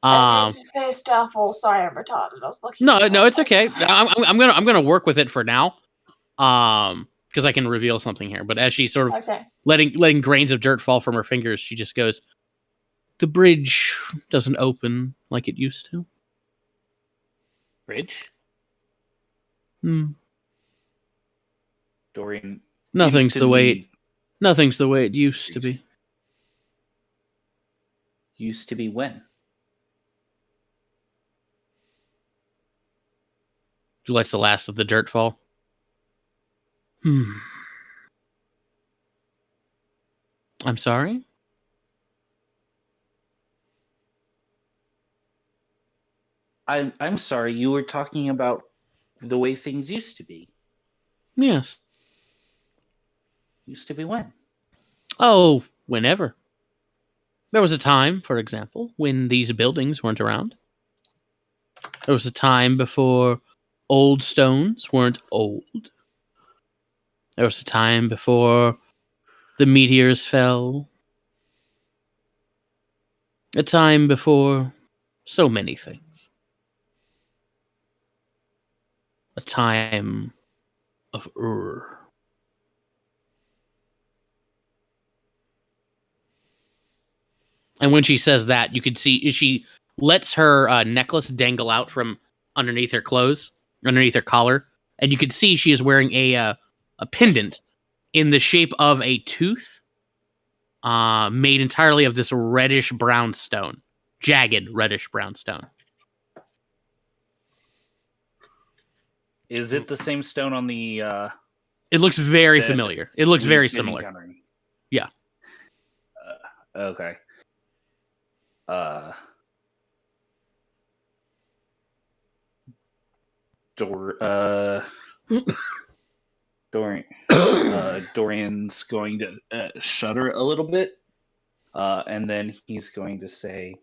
I meant to say Starfall. Sorry, I'm retarded. I was looking. No, it's okay. I'm gonna work with it for now. Because I can reveal something here. But as she's sort of Okay. letting grains of dirt fall from her fingers, she just goes, "The bridge doesn't open like it used to." Bridge? Dorian. Nothing's the way it used to be. Used to be when? She lets the last of the dirt fall. I'm sorry? I'm sorry, you were talking about the way things used to be. Yes. Used to be when? Oh, whenever. There was a time, for example, when these buildings weren't around. There was a time before old stones weren't old. There was a time before the meteors fell. A time before so many things. A time of Ur. And when she says that, you can see she lets her necklace dangle out from underneath her clothes, underneath her collar, and you can see she is wearing a pendant in the shape of a tooth, made entirely of this reddish brown stone, jagged reddish brown stone. Is it the same stone on the It looks very that familiar. It looks we've very been similar. encountering? Yeah. Okay. Dorian's going to shudder a little bit, and then he's going to say,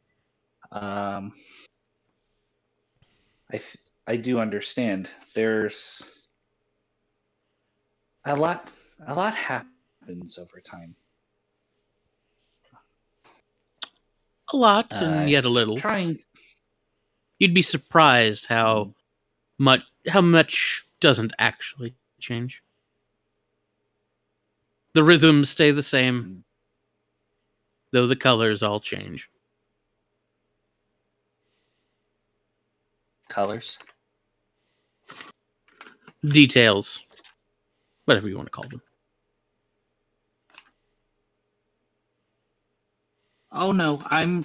I do understand. There's a lot happens over time. A lot and yet a little. Trying. You'd be surprised how much doesn't actually change. The rhythms stay the same, though the colors all change. Colors. Details. Whatever you want to call them. Oh no, I'm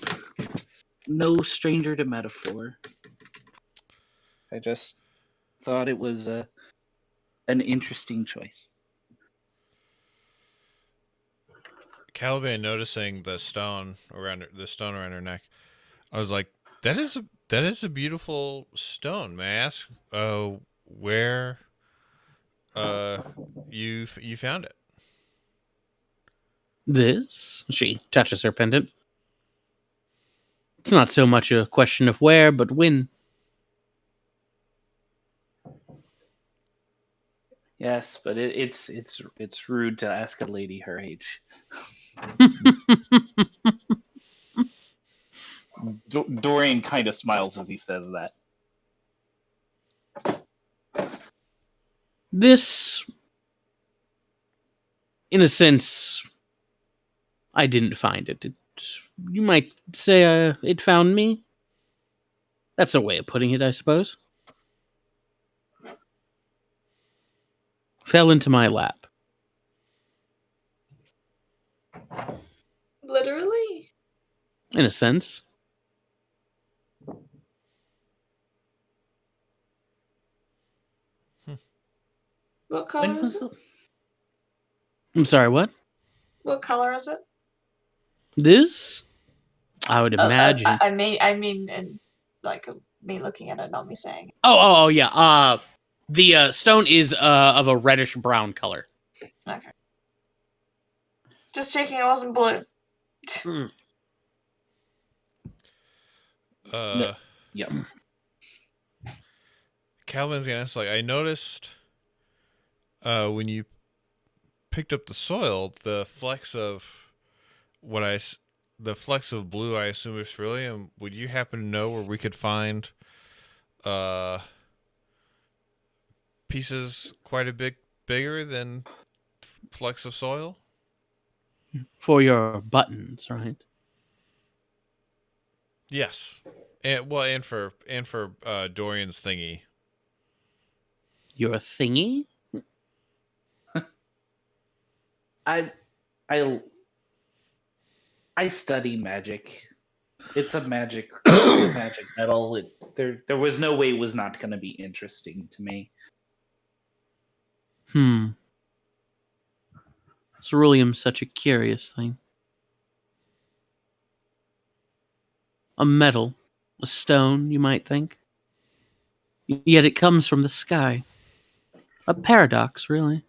no stranger to metaphor. I just thought it was an interesting choice. Caliban, noticing the stone around her neck, I was like, that is a beautiful stone. May I ask where you found it? This? She touches her pendant. It's not so much a question of where, but when. Yes, but it's rude to ask a lady her age. Dorian kind of smiles as he says that. This, in a sense, I didn't find it. You might say it found me. That's a way of putting it, I suppose. Fell into my lap. Literally? In a sense. What color When is was it? I'm sorry, what? What color is it? This? I would imagine. I mean, in like me looking at it, not me saying. Oh, yeah. The stone is of a reddish brown color. Okay. Just checking it wasn't blue. Mm. Yep. Calvin's gonna ask, like, I noticed when you picked up the soil, the flecks of blue, I assume is ceruleum. Would you happen to know where we could find pieces quite a bit bigger than flecks of soil? For your buttons, right? Yes, and for Dorian's thingy. Your thingy? I study magic. It's a magic metal. There was no way it was not going to be interesting to me. Ceruleum's such a curious thing. A metal, a stone, you might think. Yet it comes from the sky. A paradox, really.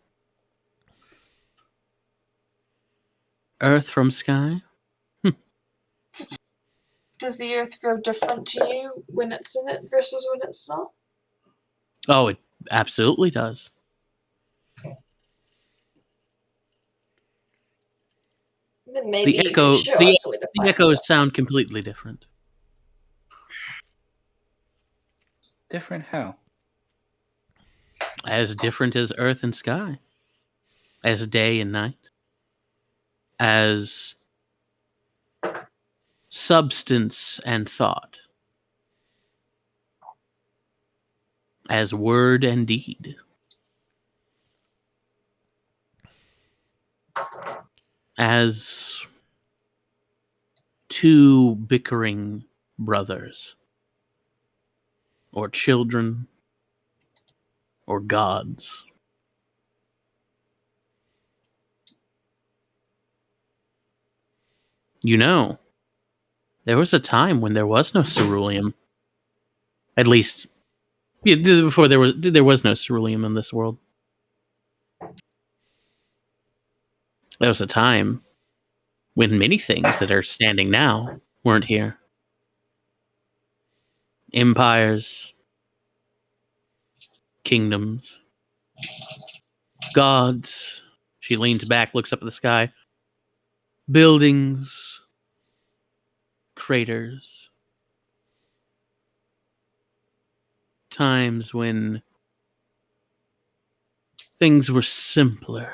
Earth from sky? Does the earth feel different to you when it's in it versus when it's not? Oh, it absolutely does. Then maybe The you echo, can show the, us where to the find echoes some. sound completely different. Different how? As different as earth and sky, as day and night, as substance and thought, as word and deed, as two bickering brothers, or children, or gods. You know, there was a time when there was no ceruleum. At least, before there was no ceruleum in this world. There was a time when many things that are standing now weren't here. Empires, kingdoms, gods. She leans back, looks up at the sky. Buildings, craters. Times when things were simpler.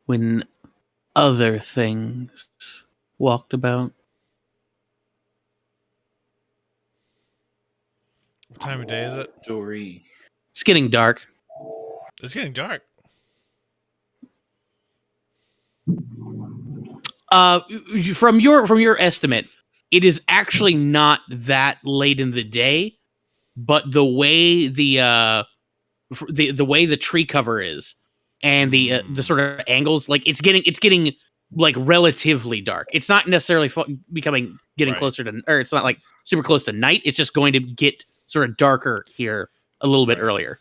When other things walked about. What time of day is it? Dory. It's getting dark. It's getting dark. From your estimate, it is actually not that late in the day, but the way the way the tree cover is and the sort of angles, like it's getting like relatively dark. It's not necessarily getting Right. closer to, or it's not like super close to night. It's just going to get sort of darker here a little bit Right. earlier.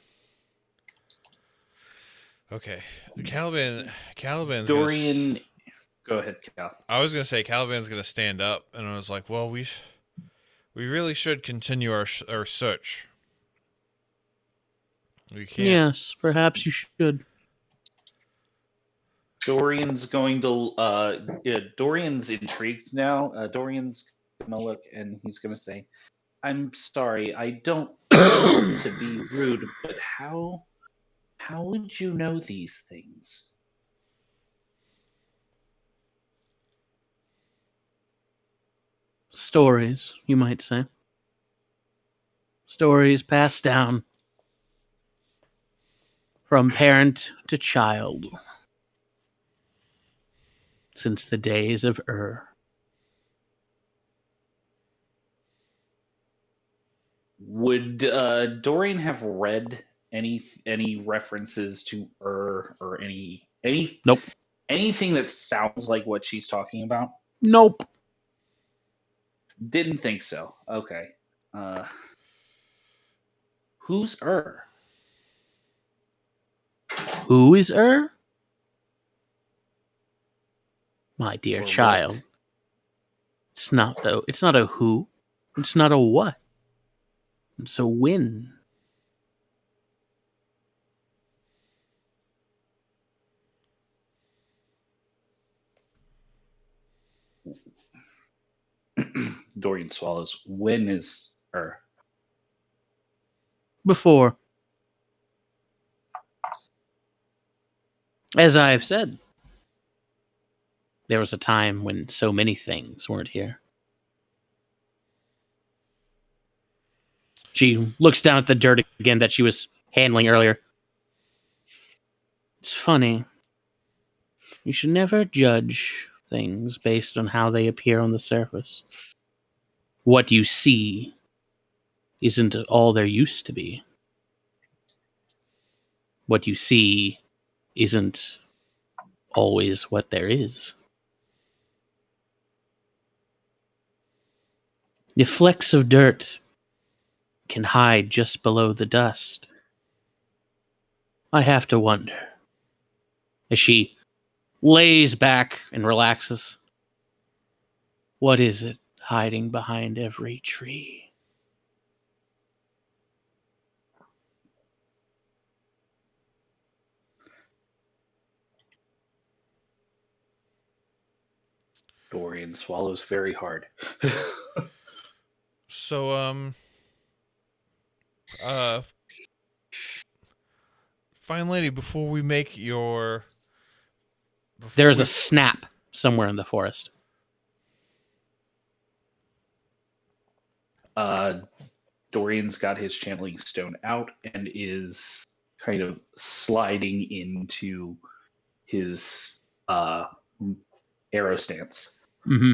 Okay. Caliban's Dorian. Go ahead, Cal. I was gonna say Caliban's gonna stand up, and I was like, well, we really should continue our search. We can't. Yes, perhaps you should. Dorian's going to. Dorian's intrigued now. Dorian's gonna look and he's gonna say, "I'm sorry. I don't mean to be rude, but how would you know these things?" Stories, you might say. Stories passed down from parent to child since the days of Would Dorian have read any references to or Nope. anything that sounds like what she's talking about? Nope. Didn't think so. Okay. Who's Who is My dear Or child. what? It's not a who. It's not a what. It's a when. Dorian swallows. When is Before. As I have said, there was a time when so many things weren't here. She looks down at the dirt again that she was handling earlier. It's funny. You should never judge things based on how they appear on the surface. What you see isn't all there used to be. What you see isn't always what there is. The flecks of dirt can hide just below the dust. I have to wonder. As she lays back and relaxes, what is it hiding behind every tree? Dorian swallows very hard. So, fine lady, before we make your... There's a snap somewhere in the forest. Dorian's got his channeling stone out and is kind of sliding into his arrow stance. Mm-hmm.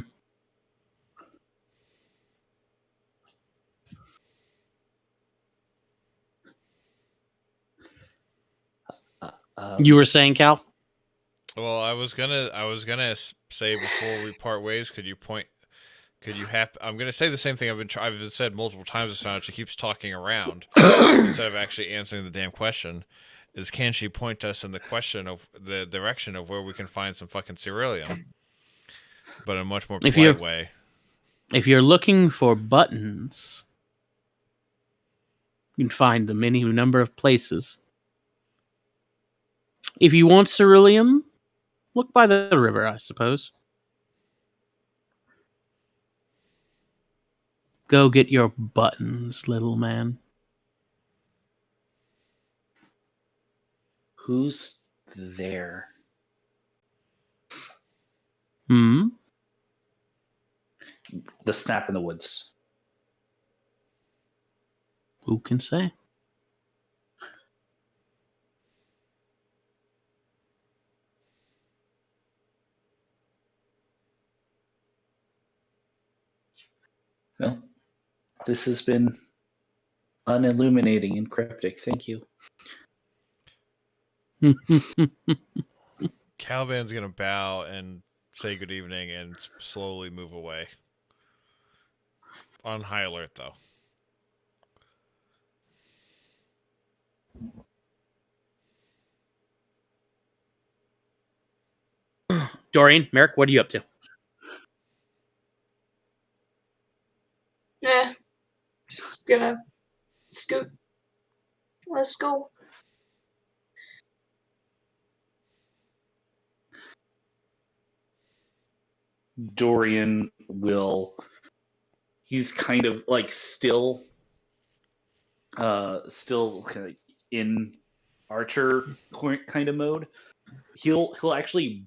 You were saying, Cal? Well, I was gonna say before we part ways, could you I'm gonna say the same thing I've said multiple times this time. She keeps talking around instead of actually answering the damn question. Is can she point us in the direction of where we can find some fucking ceruleum, but in a much more polite way? If you're looking for buttons, you can find them any number of places. If you want ceruleum, look by the river, I suppose. Go get your buttons, little man. Who's there? Hmm? The snap in the woods. Who can say? Well, this has been unilluminating and cryptic. Thank you. Caliban's gonna bow and say good evening and slowly move away. On high alert, though. Dorian, Merrick, what are you up to? Yeah. Just gonna scoot. Let's go. Dorian will. He's kind of like still kind of in archer kind of mode. He'll actually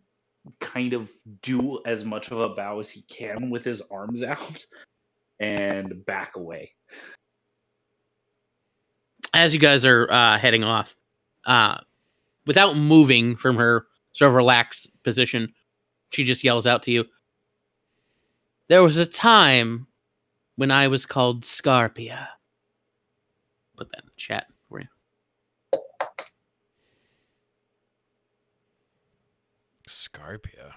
kind of do as much of a bow as he can with his arms out and back away. As you guys are heading off, without moving from her sort of relaxed position, she just yells out to you, "There was a time when I was called Scarpia." Put that in the chat for you. Scarpia.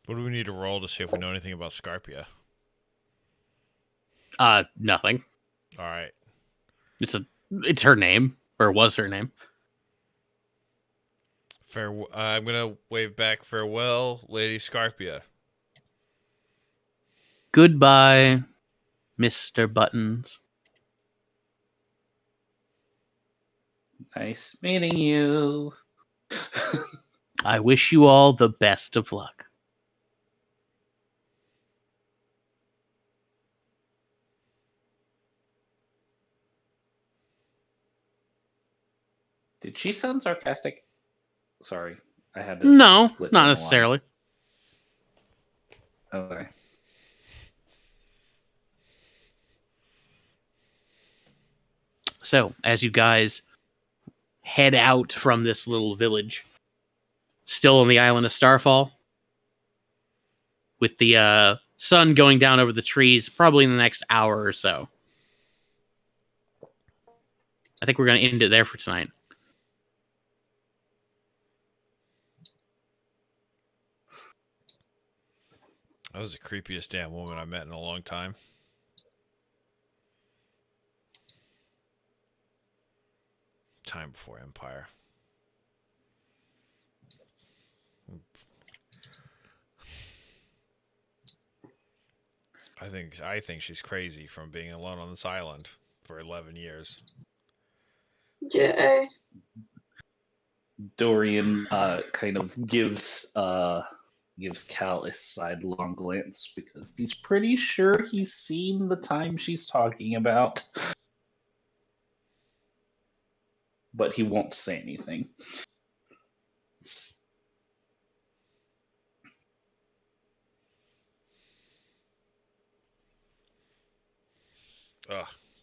What do we need to roll to see if we know anything about Scarpia? Nothing. All right. It's her name, or was her name. I'm gonna wave back farewell, Lady Scarpia. Goodbye, Mr. Buttons. Nice meeting you. I wish you all the best of luck. Did she sound sarcastic? Sorry, I had to. No, glitch on not the necessarily. line. Okay. So, as you guys head out from this little village, still on the island of Starfall, with the sun going down over the trees, probably in the next hour or so. I think we're going to end it there for tonight. That was the creepiest damn woman I met in a long time. Time before Empire. I think she's crazy from being alone on this island for 11 years. Yeah. Dorian kind of gives gives Cal a sidelong glance because he's pretty sure he's seen the time she's talking about. But he won't say anything.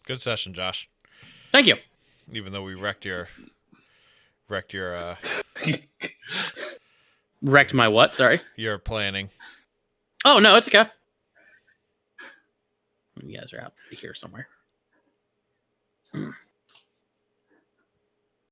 Good session, Josh. Thank you. Even though we wrecked your Wrecked my what? Sorry. your planning. Oh no, it's okay. You guys are out here somewhere.